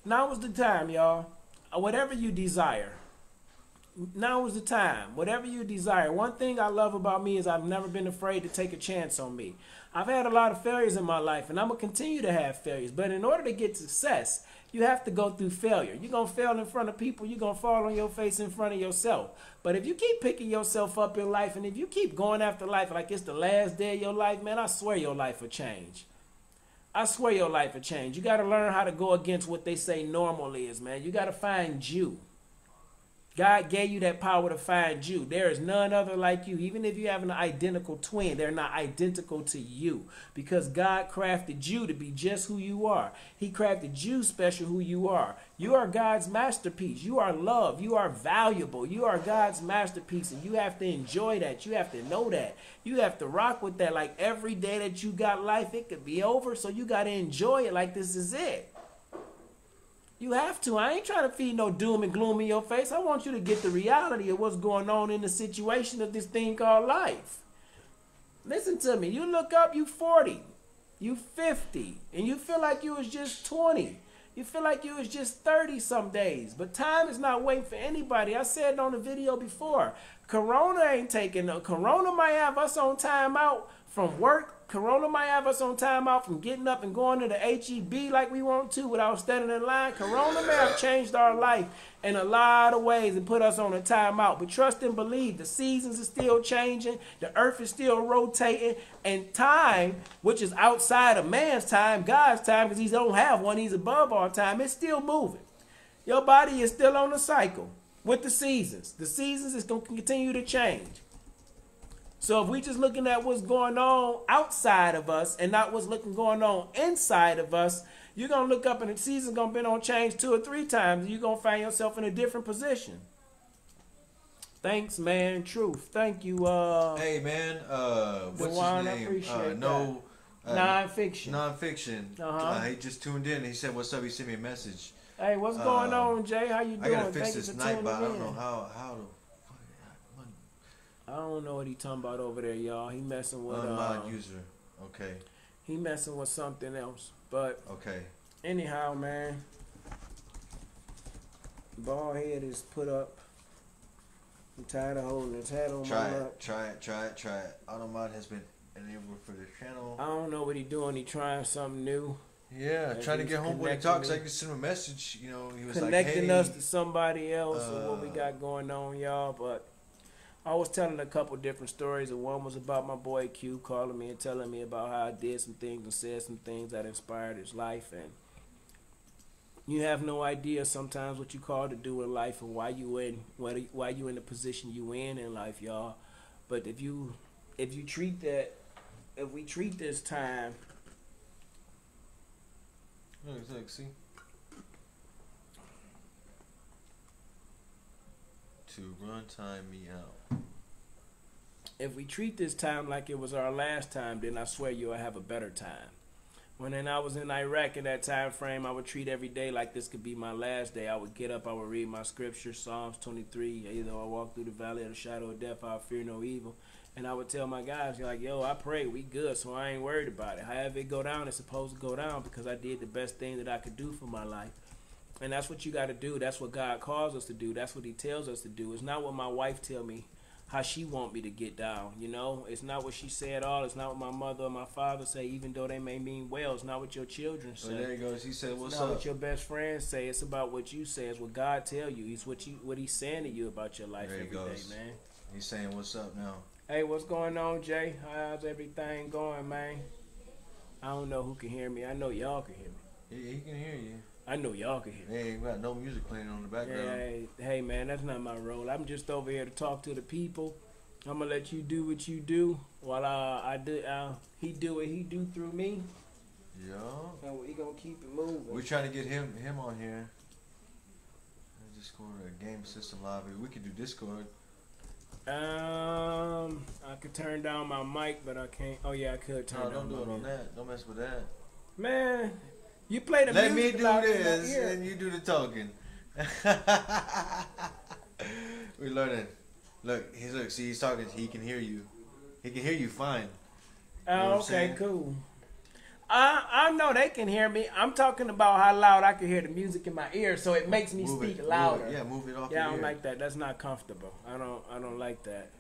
Now is the time, y'all. Whatever you desire. Now is the time. Whatever you desire. One thing I love about me is I've never been afraid to take a chance on me. I've had a lot of failures in my life, and I'm going to continue to have failures. But in order to get success, you have to go through failure. You're going to fail in front of people. You're going to fall on your face in front of yourself. But if you keep picking yourself up in life, and if you keep going after life like it's the last day of your life, man, I swear your life will change. I swear your life will change. You got to learn how to go against what they say normal is, man. You got to find you. God gave you that power to find you. There is none other like you. Even if you have an identical twin, they're not identical to you. Because God crafted you to be just who you are. He crafted you special who you are. You are God's masterpiece. You are loved. You are valuable. You are God's masterpiece. And you have to enjoy that. You have to know that. You have to rock with that. Like every day that you got life, it could be over. So you got to enjoy it like this is it. You have to. I ain't trying to feed no doom and gloom in your face. I want you to get the reality of what's going on in the situation of this thing called life. Listen to me. You look up, you 40, you 50, and you feel like you was just 20. You feel like you was just 30 some days. But time is not waiting for anybody. I said it on the video before. Corona ain't taking no. Corona might have us on timeout from work. Corona might have us on timeout from getting up and going to the HEB like we want to without standing in line. Corona may have changed our life in a lot of ways and put us on a timeout. But trust and believe, the seasons are still changing. The earth is still rotating. And time, which is outside of man's time, God's time, because he don't have one, he's above our time, it's still moving. Your body is still on a cycle with the seasons. The seasons is going to continue to change. So if we just looking at what's going on outside of us and not what's going on inside of us, you're going to look up and the season's going to be on change 2 or 3 times. And you're going to find yourself in a different position. Thanks, man. Truth. Thank you. Hey, man. What's his name? I appreciate that. Nonfiction. Nonfiction. He just tuned in. He said, what's up? He sent me a message. Hey, what's going on, Jay? How you doing? I got to fix this night, but I don't know how to. I don't know what he talking about over there, y'all. He messing with unlocked user. Okay. He messing with something else. But okay. Anyhow, man. Bald head is put up. I'm tired of holding his head on my lap. Try it. Automod has been enable for this channel. I don't know what he doing. He trying something new. Yeah, trying to get Homeboy to talk so I can send him a message. You know, he was connecting like, hey, us to somebody else and what we got going on, y'all. But I was telling a couple different stories, and one was about my boy Q calling me and telling me about how I did some things and said some things that inspired his life. And you have no idea sometimes what you call to do in life and why you in the position you in life, y'all. But if we treat this time. Look, see. To run time me out. If we treat this time like it was our last time, then I swear you'll have a better time. When I was in Iraq in that time frame, I would treat every day like this could be my last day. I would get up, I would read my scripture, Psalms 23. Either I walk through the valley of the shadow of death, I'll fear no evil. And I would tell my guys, like, yo, I pray, we good, so I ain't worried about it. However it go down, it's supposed to go down because I did the best thing that I could do for my life. And that's what you got to do. That's what God calls us to do. That's what he tells us to do. It's not what my wife tell me how she want me to get down, you know? It's not what she say at all. It's not what my mother or my father say, even though they may mean well. It's not what your children say. There he goes. He said, what's it's not up? what your best friends say. It's about what you say. It's what God tell you. It's what he's saying to you about your life every day, man. He's saying, what's up now? Hey, what's going on, Jay? How's everything going, man? I don't know who can hear me. I know y'all can hear me. He can hear you. I know y'all can hear me. Hey, we got no music playing on the background. Hey, man, that's not my role. I'm just over here to talk to the people. I'm gonna let you do what you do while he do what he do through me. Yeah. And we gonna keep it moving. We're trying to get him on here. Discord or game system lobby. We could do Discord. I could turn down my mic, but I can't. Oh yeah, I could turn down. Don't do it on that. Don't mess with that. Man, you play the Let music. Let me do this, and you do the talking. We're learning. Look, see, he's talking. He can hear you. He can hear you fine. You know okay, cool. I know they can hear me. I'm talking about how loud I can hear the music in my ear, so it makes me speak louder. Move it off. Yeah, I don't like that. That's not comfortable. I don't like that.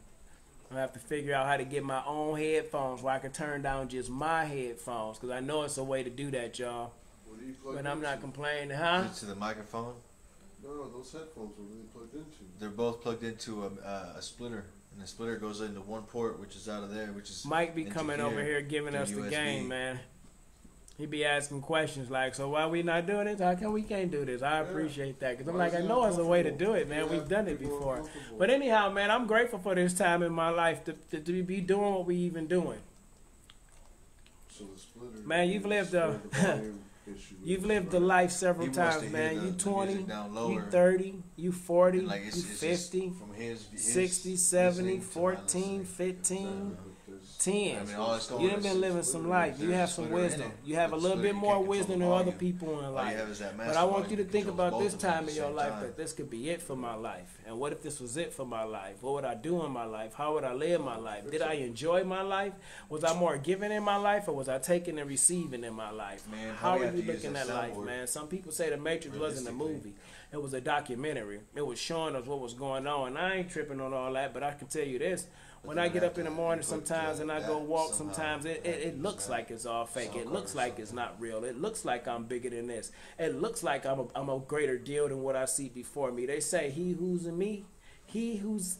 I have to figure out how to get my own headphones where I can turn down just my headphones, because I know it's a way to do that, y'all. But I'm not complaining, huh? To the microphone? No, those headphones are really plugged into. They're both plugged into a splitter. And the splitter goes into one port, which is out of there, which is Mike be coming over here giving us the game, man. He be asking questions like, so why we not doing this? How come we can't do this? I appreciate that. Because I'm like, I know it's a way to do it, man. We've done it before. But anyhow, man, I'm grateful for this time in my life to be doing what we even doing. So the splitter, man, you've lived the life several times, man. You 20, you 30, you 40, you 50, 60, 70, 14, 15, 10. You done been living some life. You have some wisdom. You have a little bit more wisdom than other people in life. But I want you to think about this time in your life, that this could be it for my life. And what if this was it for my life? What would I do in my life? How would I live my life? Did I enjoy my life? Was I more giving in my life, or was I taking and receiving in my life? Man, how are you looking at life, man? Some people say The Matrix wasn't a movie. It was a documentary. It was showing us what was going on. And I ain't tripping on all that, but I can tell you this. When I get up in the morning sometimes and I go walk sometimes, it looks like it's all fake. It looks like it's not real. It looks like I'm bigger than this. It looks like I'm a greater deal than what I see before me. They say he who's in me, he who's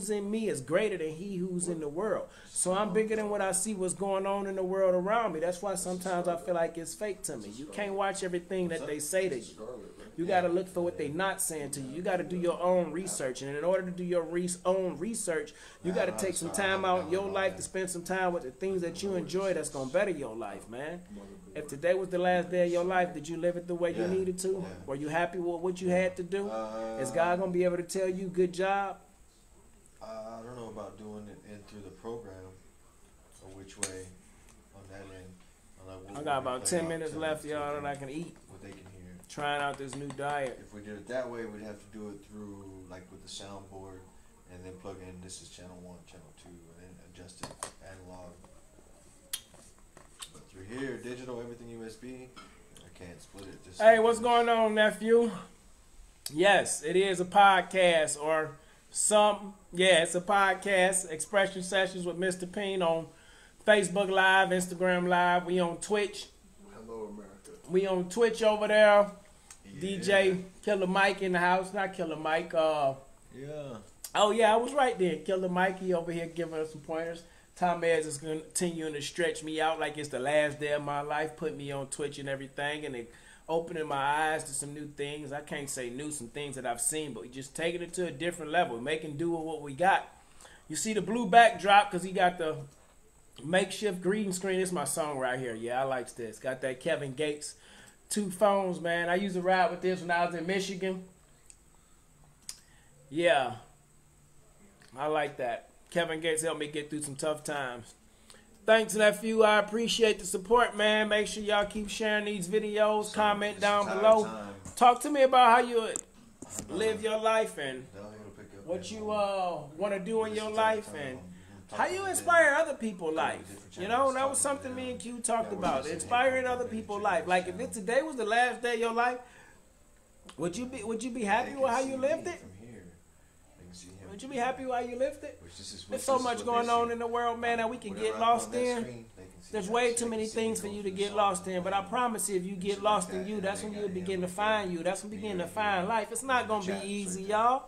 in me is greater than he who's in the world. So I'm bigger than what I see what's going on in the world around me. That's why sometimes I feel like it's fake to me. You can't watch everything that they say to you. You got to look for what they're not saying to you. You got to do your own research. And in order to do your own research, you got to take some time out in your life to spend some time with the things that you enjoy that's going to better your life, man. If today was the last day of your life, did you live it the way you needed to? Were you happy with what you had to do? Is God going to be able to tell you, good job? I don't know about doing it in through the program, or which way on that end. I got about 10 minutes left, y'all, that I can eat. What they can hear. Trying out this new diet. If we did it that way, we'd have to do it through, like, with the soundboard, and then plug in, this is channel 1, channel 2, and then adjust it analog. But through here, digital, everything USB, I can't split it. Just hey, what's going on, nephew? Yes, it is a podcast or something. Yeah, it's a podcast, Expression Sessions with Mr. P.I.E.N on Facebook Live, Instagram Live. We on Twitch. Hello, America. We on Twitch over there. Yeah. DJ Killer Mike in the house. Not Killer Mike. Yeah. Oh, yeah, I was right there. Killer Mike, he over here giving us some pointers. Tom Ayers is continuing to stretch me out like it's the last day of my life, put me on Twitch and everything, and it opening my eyes to some new things. I can't say new, some things that I've seen, but just taking it to a different level, making do with what we got. You see the blue backdrop because he got the makeshift greeting screen. It's my song right here. Yeah, I like this. Got that Kevin Gates 2 phones, man. I used to ride with this when I was in Michigan. Yeah, I like that. Kevin Gates helped me get through some tough times. Thanks, nephew. I appreciate the support, man. Make sure y'all keep sharing these videos. Comment down below. Talk to me about how you live your life and what you want to do in your life and how you inspire other people's life. You know, that was something me and Q talked about. Inspiring other people's life. Like if today was the last day of your life, would you be happy with how you lived it? Would you be happy with how you lived it? There's so much going on in the world, man, that we can get lost in. There's way too many things for you to get lost in. But I promise you, if you get lost in you, that's when you'll begin to find you. That's when you begin to find life. It's not going to be easy, y'all.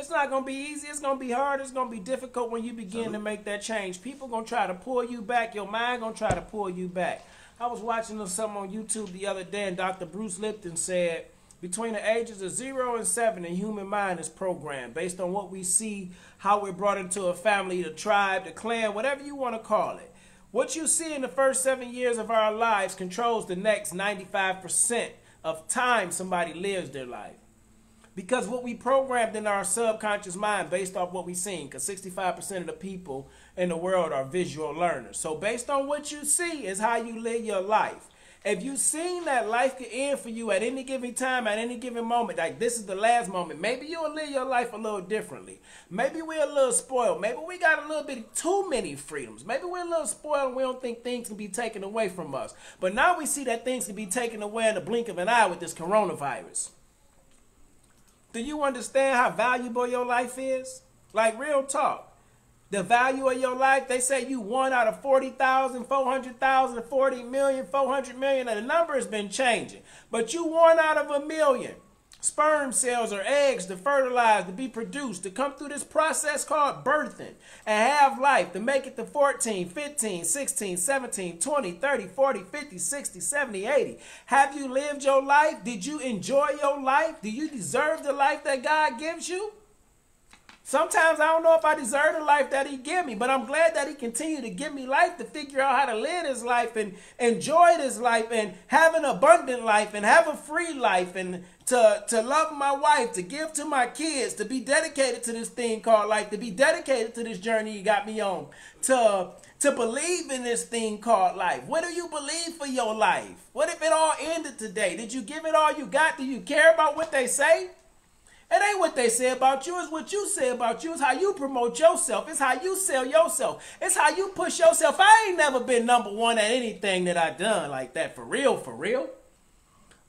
It's not going to be easy. It's going to be hard. It's going to be difficult when you begin to make that change. People going to try to pull you back. Your mind going to try to pull you back. I was watching something on YouTube the other day, and Dr. Bruce Lipton said, between the ages of 0 and 7, the human mind is programmed based on what we see, how we're brought into a family, the tribe, the clan, whatever you want to call it. What you see in the first 7 years of our lives controls the next 95% of time somebody lives their life. Because what we programmed in our subconscious mind based off what we've seen, because 65% of the people in the world are visual learners. So based on what you see is how you live your life. If you've seen that life could end for you at any given time, at any given moment, like this is the last moment, maybe you'll live your life a little differently. Maybe we're a little spoiled. Maybe we got a little bit too many freedoms. Maybe we're a little spoiled and we don't think things can be taken away from us. But now we see that things can be taken away in the blink of an eye with this coronavirus. Do you understand how valuable your life is? Like real talk. The value of your life, they say you 1 out of 40,000, 400,000, 40 million, 400 million, and the number has been changing. But you 1 out of 1,000,000 sperm cells or eggs to fertilize, to be produced, to come through this process called birthing and have life, to make it to 14, 15, 16, 17, 20, 30, 40, 50, 60, 70, 80. Have you lived your life? Did you enjoy your life? Do you deserve the life that God gives you? Sometimes I don't know if I deserve the life that he give me, but I'm glad that he continued to give me life to figure out how to live this life and enjoy this life and have an abundant life and have a free life and to love my wife, to give to my kids, to be dedicated to this thing called life, to be dedicated to this journey he got me on, to believe in this thing called life. What do you believe for your life? What if it all ended today? Did you give it all you got? Do you care about what they say? It ain't what they say about you. It's what you say about you. It's how you promote yourself. It's how you sell yourself. It's how you push yourself. I ain't never been #1 at anything that I done like that. For real, for real.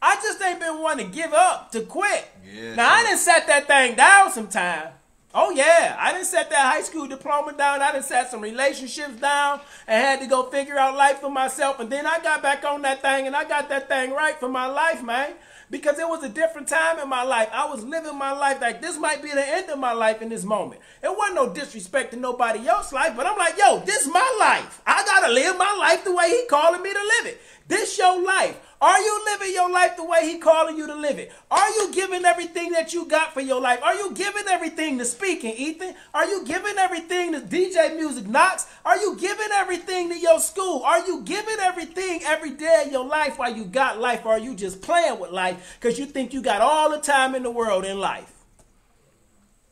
I just ain't been one to give up, to quit. Yeah, now, I done set that thing down sometime. Oh, yeah. I done set that high school diploma down. I done set some relationships down and had to go figure out life for myself. And then I got back on that thing and I got that thing right for my life, man. Because it was a different time in my life. I was living my life like this might be the end of my life in this moment. It wasn't no disrespect to nobody else's life, but I'm like, yo, this is my life. I got to live my life the way he calling me to live it. This your life. Are you living your life the way he calling you to live it? Are you giving everything that you got for your life? Are you giving everything to speaking, Ethan? Are you giving everything to DJ Music Knox? Are you giving everything to your school? Are you giving everything every day of your life while you got life? Or are you just playing with life because you think you got all the time in the world in life?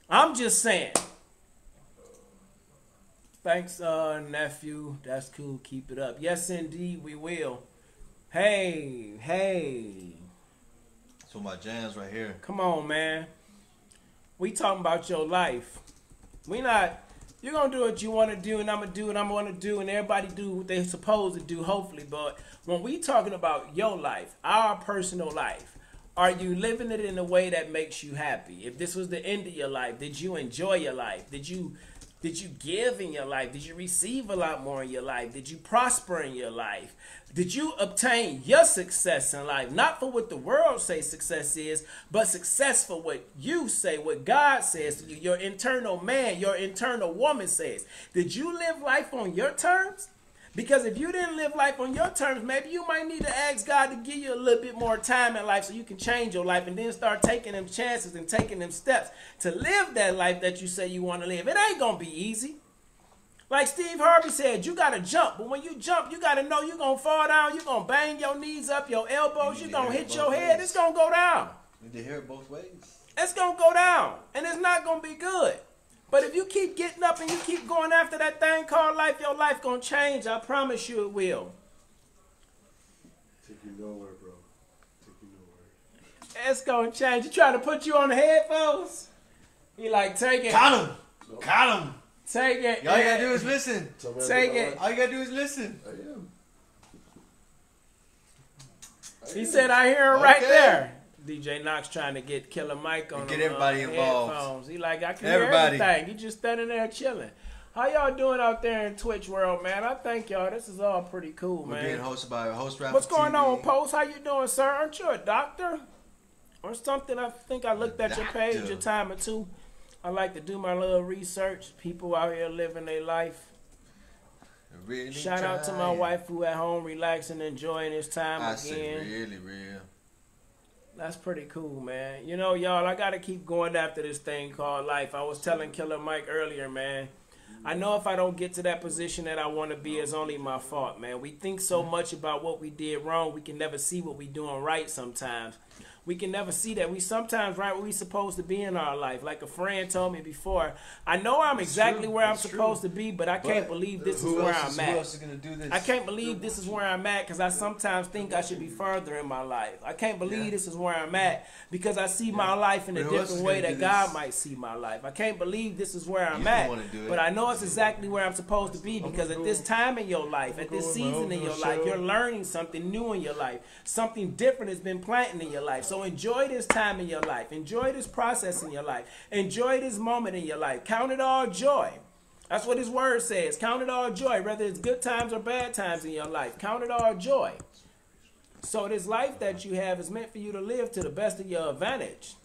I'm just saying. Thanks, nephew. That's cool. Keep it up. Yes, indeed, we will. Hey. That's one of my jams right here. Come on, man. We talking about your life. We not, you're going to do what you want to do, and I'm going to do what I'm going to do, and everybody do what they're supposed to do, hopefully. But when we talking about your life, our personal life, are you living it in a way that makes you happy? If this was the end of your life, did you enjoy your life? Did you Did you give in your life? Did you receive a lot more in your life? Did you prosper in your life? Did you obtain your success in life? Not for what the world says success is, but success for what you say, what God says to you, your internal man, your internal woman says. Did you live life on your terms? Because if you didn't live life on your terms, maybe you might need to ask God to give you a little bit more time in life so you can change your life and then start taking them chances and taking them steps to live that life that you say you want to live. It ain't going to be easy. Like Steve Harvey said, you got to jump. But when you jump, you got to know you're going to fall down. You're going to bang your knees up, your elbows. You're going to hit your head. It's going to go down. You need to hear it both ways. It's going to go down. And it's not going to be good. But if you keep getting up and you keep going after that thing called life, your life going to change. I promise you it will. Take you nowhere, bro. Take you nowhere. It's going to change. You trying to put you on the headphones? He like, take it. Got him. Nope. Got him. Take it. All you got to do is listen. Take it. All you got to do is listen. I am. He said, I hear him right there. DJ Knox trying to get Killer Mike on get everybody involved. Headphones. He like, I can hear everything. He just standing there chilling. How y'all doing out there in Twitch world, man? I thank y'all. This is all pretty cool, man. We're being hosted by a host rapper. What's going on, Post? How you doing, sir? Aren't you a doctor or something? I think I looked at your page a time or two. I like to do my little research. People out here living their life. Really Shout out to my wife who at home relaxing, enjoying his time again. Said really real. That's pretty cool, man. You know, y'all, I got to keep going after this thing called life. I was telling Killer Mike earlier, man. I know if I don't get to that position that I want to be, it's only my fault, man. We think so much about what we did wrong, we can never see what we doing right sometimes. We can never see that. We sometimes right where we supposed to be in our life. Like a friend told me before, I know I'm exactly where I'm supposed to be, but I can't believe this is where I'm at. Who else is going to do this? I can't believe this is where I'm at because I sometimes think I should be further in my life. I can't believe this is where I'm at because I see my life in a different way that God might see my life. I can't believe this is where I'm at, but I know it's exactly where I'm supposed to be because at this time in your life, at this season in your life, you're learning something new in your life. Something different has been planted in your life. So enjoy this time in your life. Enjoy this process in your life. Enjoy this moment in your life. Count it all joy. That's what his word says. Count it all joy, whether it's good times or bad times in your life. Count it all joy. So this life that you have is meant for you to live to the best of your advantage.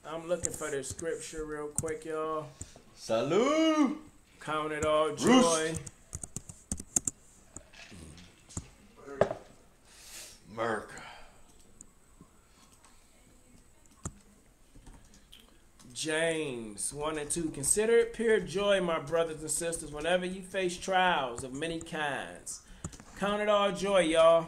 I'm looking for this scripture real quick, y'all. Salud. Count it all joy. Roost. Merc. James 1 and 2. Consider it pure joy, my brothers and sisters, whenever you face trials of many kinds. Count it all joy, y'all.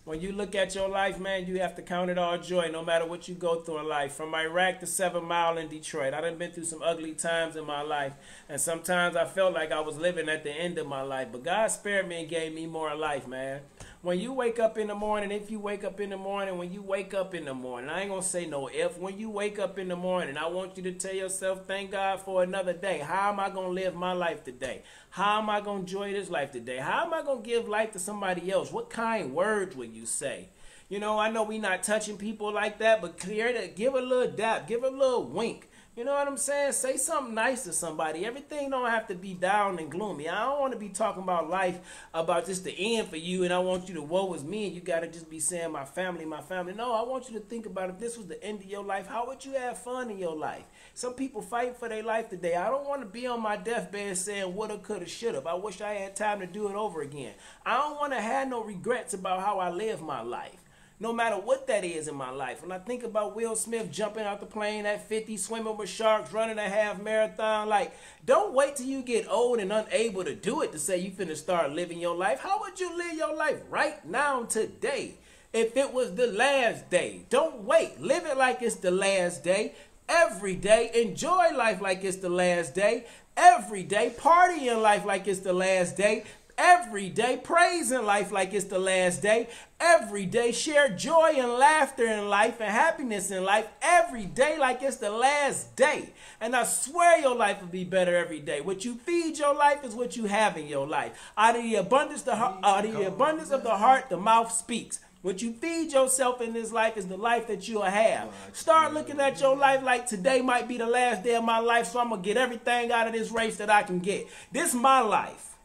When you look at your life, man, you have to count it all joy no matter what you go through in life. From Iraq to 7 Mile in Detroit. I done been through some ugly times in my life. And sometimes I felt like I was living at the end of my life. But God spared me and gave me more life, man. When you wake up in the morning, if you wake up in the morning, when you wake up in the morning, I ain't going to say no if. When you wake up in the morning, I want you to tell yourself, thank God for another day. How am I going to live my life today? How am I going to enjoy this life today? How am I going to give life to somebody else? What kind words will you say? You know, I know we not touching people like that, but give a little dap, give a little wink. You know what I'm saying? Say something nice to somebody. Everything don't have to be down and gloomy. I don't want to be talking about life, about just the end for you, and I want you to woe is me, and you got to just be saying my family, my family. No, I want you to think about if this was the end of your life, how would you have fun in your life? Some people fight for their life today. I don't want to be on my deathbed saying woulda, coulda, shoulda. I wish I had time to do it over again. I don't want to have no regrets about how I live my life. No matter what that is in my life. When I think about Will Smith jumping out the plane at 50, swimming with sharks, running a half marathon, like, don't wait till you get old and unable to do it to say you finna start living your life. How would you live your life right now, today, if it was the last day? Don't wait. Live it like it's the last day. Every day, enjoy life like it's the last day. Every day, party in life like it's the last day. Every day, praise in life like it's the last day. Every day, share joy and laughter in life and happiness in life. Every day like it's the last day. And I swear your life will be better every day. What you feed your life is what you have in your life. Out of the abundance of the heart, the mouth speaks. What you feed yourself in this life is the life that you'll have. Start looking at your life like today might be the last day of my life, so I'm going to get everything out of this race that I can get. This is my life.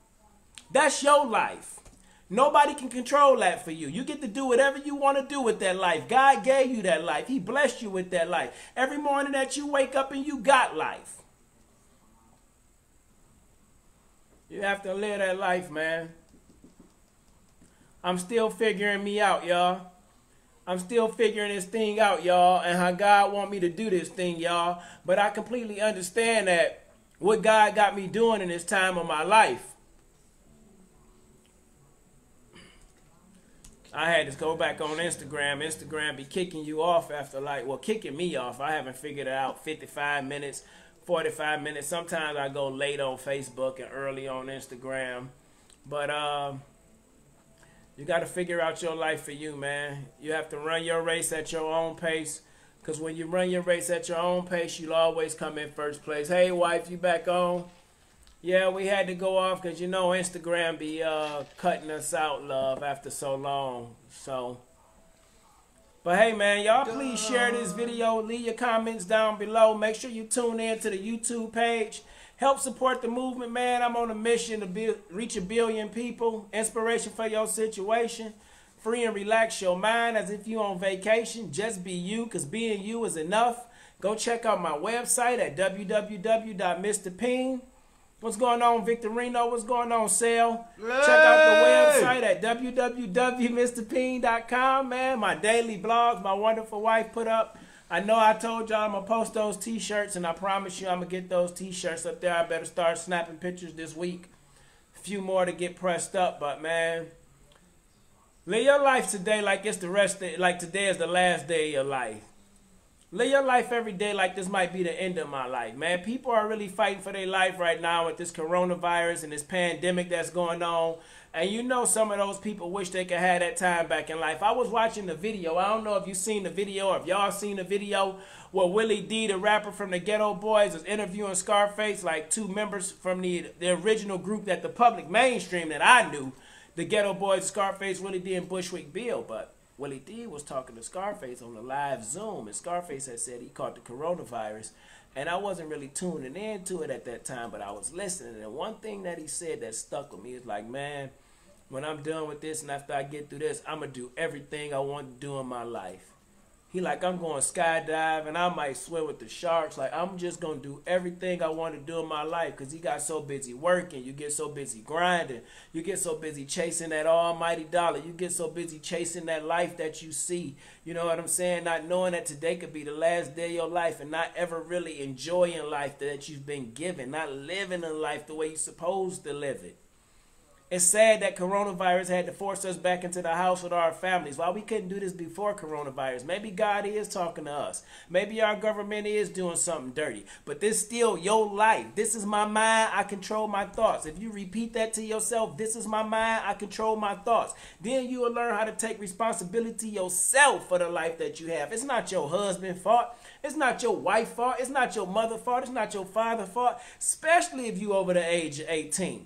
That's your life. Nobody can control that for you. You get to do whatever you want to do with that life. God gave you that life. He blessed you with that life. Every morning that you wake up and you got life. You have to live that life, man. I'm still figuring me out, y'all. I'm still figuring this thing out, y'all, and how God want me to do this thing, y'all. But I completely understand that what God got me doing in this time of my life. I had to go back on Instagram. Instagram be kicking you off after kicking me off. I haven't figured it out. 55 minutes, 45 minutes. Sometimes I go late on Facebook and early on Instagram. But, you got to figure out your life for you, man. You have to run your race at your own pace. Because when you run your race at your own pace, you'll always come in first place. Hey, wife, you back on? Yeah, we had to go off because, you know, Instagram be cutting us out, love, after so long. So, but hey, man, y'all please share this video. Leave your comments down below. Make sure you tune in to the YouTube page. Help support the movement, man. I'm on a mission to reach 1 billion people. Inspiration for your situation. Free and relax your mind as if you're on vacation. Just be you, because being you is enough. Go check out my website at www.Mr.P.I.E.N. What's going on, Victorino? What's going on, Sale? Check out the website at www.mrp.com, man. My daily blogs, my wonderful wife put up. I know I told y'all I'm going to post those t-shirts, and I promise you I'm going to get those t-shirts up there. I better start snapping pictures this week. A few more to get pressed up, but, man, live your life today like it's like today is the last day of your life. Live your life every day like this might be the end of my life, man. People are really fighting for their life right now with this coronavirus and this pandemic that's going on. And you know some of those people wish they could have that time back in life. I was watching the video. I don't know if you've seen the video or if y'all seen the video where Willie D, the rapper from the Ghetto Boys, was interviewing Scarface, like 2 members from the original group that the public mainstream that I knew, the Ghetto Boys, Scarface, Willie D, and Bushwick Bill. But Willie D was talking to Scarface on the live Zoom, and Scarface had said he caught the coronavirus. And I wasn't really tuning into it at that time, but I was listening. And one thing that he said that stuck with me is like, man, when I'm done with this and after I get through this, I'm going to do everything I want to do in my life. He like, I'm going skydive and I might swim with the sharks. Like, I'm just going to do everything I want to do in my life, because he got so busy working. You get so busy grinding. You get so busy chasing that almighty dollar. You get so busy chasing that life that you see. You know what I'm saying? Not knowing that today could be the last day of your life and not ever really enjoying life that you've been given. Not living a life the way you're supposed to live it. It's sad that coronavirus had to force us back into the house with our families. Why we couldn't do this before coronavirus? Maybe God is talking to us. Maybe our government is doing something dirty. But this still your life. This is my mind. I control my thoughts. If you repeat that to yourself, this is my mind. I control my thoughts. Then you will learn how to take responsibility yourself for the life that you have. It's not your husband's fault. It's not your wife's fault. It's not your mother's fault. It's not your father's fault. Especially if you over the age of 18.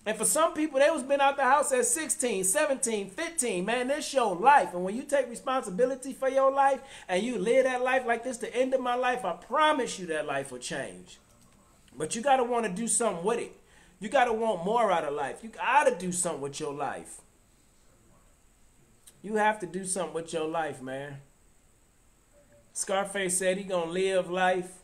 And for some people, they was been out the house at 16, 17, 15. Man, this your life. And when you take responsibility for your life and you live that life like this, the end of my life, I promise you that life will change. But you got to want to do something with it. You got to want more out of life. You got to do something with your life. You have to do something with your life, man. Scarface said he going to live life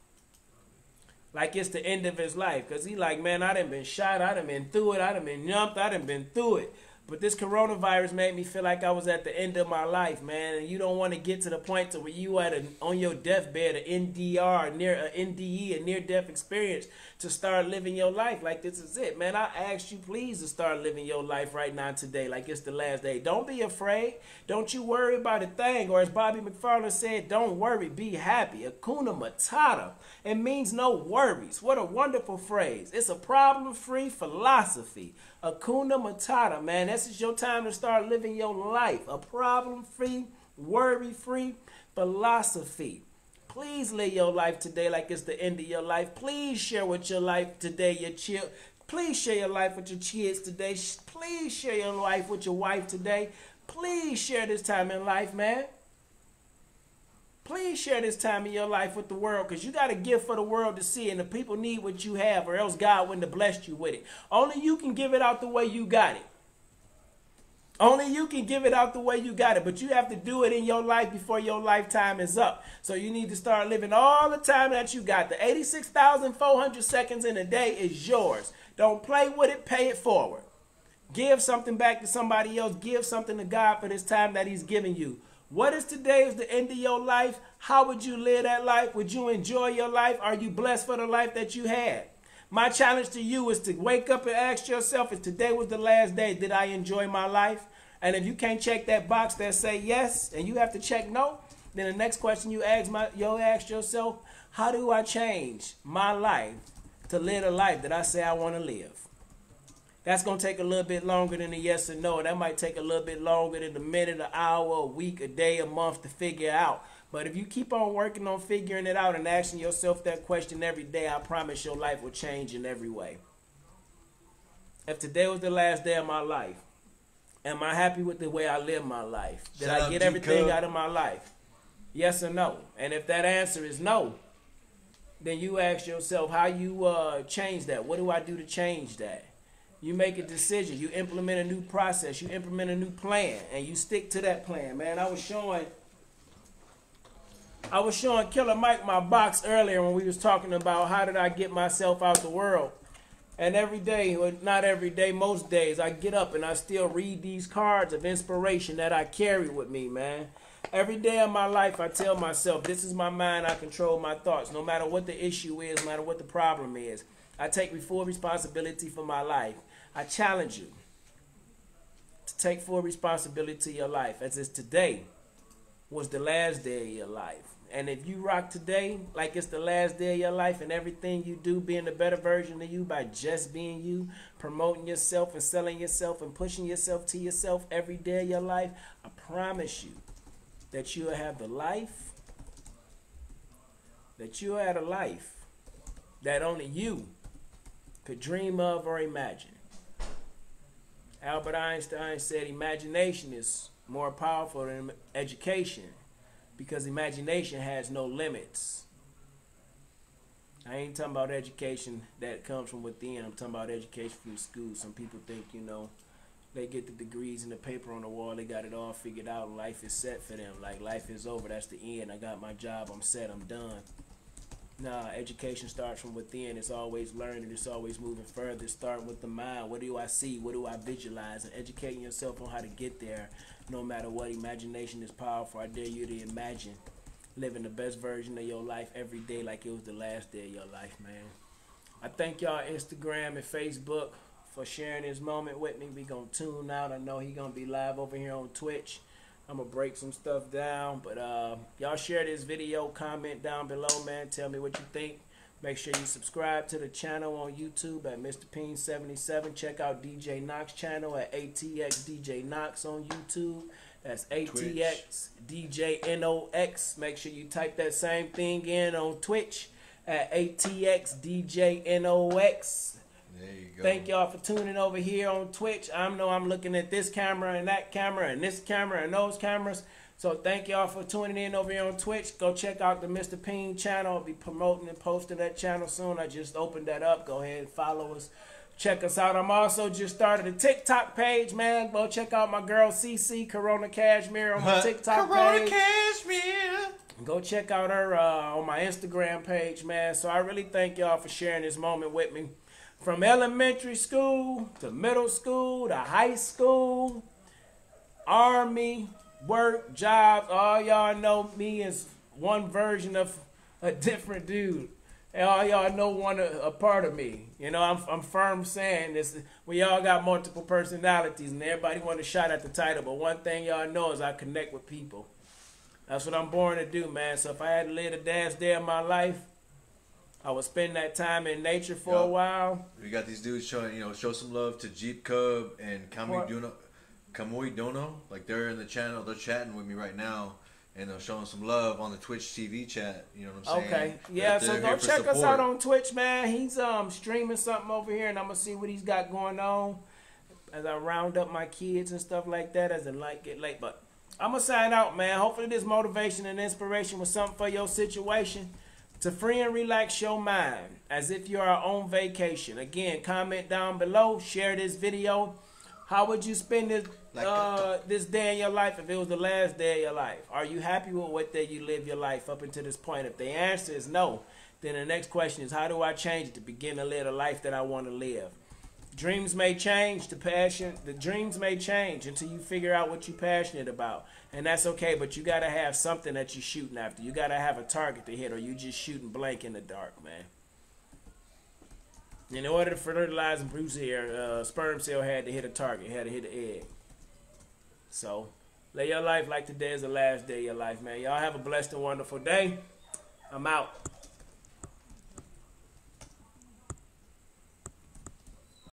like it's the end of his life. Because he like, man, I done been shot. I done been through it. I done been jumped. I done been through it. But this coronavirus made me feel like I was at the end of my life, man. And you don't want to get to the point to where you on your deathbed, an NDR, NDE, a near-death experience, to start living your life like this is it. Man, I ask you please to start living your life right now today like it's the last day. Don't be afraid. Don't you worry about a thing. Or as Bobby McFarlane said, don't worry, be happy. Hakuna Matata. It means no worries. What a wonderful phrase. It's a problem-free philosophy. Hakuna Matata, man. This is your time to start living your life. A problem-free, worry-free philosophy. Please live your life today like it's the end of your life. Please share with your life today, Please share your life with your kids today. Please share your life with your wife today. Please share this time in life, man. Please share this time in your life with the world, because you got a gift for the world to see, and the people need what you have, or else God wouldn't have blessed you with it. Only you can give it out the way you got it. Only you can give it out the way you got it, but you have to do it in your life before your lifetime is up. So you need to start living all the time that you got. The 86,400 seconds in a day is yours. Don't play with it, pay it forward. Give something back to somebody else. Give something to God for this time that he's giving you. What is today is the end of your life? How would you live that life? Would you enjoy your life? Are you blessed for the life that you had? My challenge to you is to wake up and ask yourself, if today was the last day, did I enjoy my life? And if you can't check that box that say yes, and you have to check no, then the next question you ask yourself, how do I change my life to live the life that I say I want to live? That's going to take a little bit longer than a yes or no. That might take a little bit longer than a minute, an hour, a week, a day, a month to figure out. But if you keep on working on figuring it out and asking yourself that question every day, I promise your life will change in every way. If today was the last day of my life, am I happy with the way I live my life? Did I get everything out of my life? Yes or no? And if that answer is no, then you ask yourself how you change that. What do I do to change that? You make a decision. You implement a new process. You implement a new plan, and you stick to that plan, man. I was showing Killer Mike my box earlier when we was talking about how did I get myself out the world. And every day, or not every day, most days, I get up and I still read these cards of inspiration that I carry with me, man. Every day of my life, I tell myself, this is my mind, I control my thoughts. No matter what the issue is, no matter what the problem is, I take full responsibility for my life. I challenge you to take full responsibility of your life, as if today was the last day of your life. And if you rock today like it's the last day of your life, and everything you do being a better version of you by just being you, promoting yourself and selling yourself and pushing yourself to yourself every day of your life, I promise you that you'll have the life, that only you could dream of or imagine. Albert Einstein said imagination is more powerful than education, because imagination has no limits. I ain't talking about education that comes from within. I'm talking about education from school. Some people think, they get the degrees and the paper on the wall, they got it all figured out, and life is set for them. Like, life is over, that's the end. I got my job, I'm set, I'm done. Nah, education starts from within. It's always learning. It's always moving further. It's starting with the mind. What do I see? What do I visualize? And educating yourself on how to get there, no matter what. Imagination is powerful. I dare you to imagine living the best version of your life every day like it was the last day of your life, man. I thank y'all Instagram and Facebook for sharing this moment with me. We gonna tune out. I know he gonna be live over here on Twitch. I'm going to break some stuff down, but y'all share this video, comment down below, man. Tell me what you think. Make sure you subscribe to the channel on YouTube at Mr. P.I.E.N 77. Check out DJ Knox channel at ATX DJ Knox on YouTube. That's ATX DJ NOX. Make sure you type that same thing in on Twitch at ATX DJ NOX. There you go. Thank y'all for tuning over here on Twitch. I know I'm looking at this camera and that camera and this camera and those cameras. So thank y'all for tuning in over here on Twitch. Go check out the Mr. P.I.E.N channel. I'll be promoting and posting that channel soon. I just opened that up. Go ahead and follow us. Check us out. I'm also just started a TikTok page, man. Go check out my girl CC Corona Cashmere on my TikTok Corona page. Cashmere. Go check out her on my Instagram page, man. So I really thank y'all for sharing this moment with me. From elementary school to middle school to high school, army, work, jobs, all y'all know me as one version of a different dude. And all y'all know a part of me. I'm firm saying this. We all got multiple personalities, and everybody want a shot at the title. But one thing y'all know is I connect with people. That's what I'm born to do, man. So if I had to live the last day of my life, I would spend that time in nature for a while. We got these dudes showing, show some love to Jeep Cub and Kamui Dono. Like, they're in the channel, they're chatting with me right now. and they're showing some love on the Twitch TV chat. You know what I'm saying? Okay, yeah. That So they're go here for check us out support. on Twitch, man. He's streaming something over here, and I'm gonna see what he's got going on as I round up my kids and stuff like that as the light get late. But I'm gonna sign out, man. Hopefully this motivation and inspiration was something for your situation. To free and relax your mind as if you are on vacation. Again, comment down below. Share this video. How would you spend this this day in your life if it was the last day of your life? Are you happy with what day you live your life up until this point? If the answer is no, then the next question is, how do I change it to begin to live the life that I want to live? Dreams may change, the dreams may change until you figure out what you're passionate about. And that's okay, but you got to have something that you're shooting after. You got to have a target to hit, or you just shooting blank in the dark, man. In order to fertilize and produce here, sperm cell had to hit a target, had to hit an egg. So, live your life like today is the last day of your life, man. Y'all have a blessed and wonderful day. I'm out.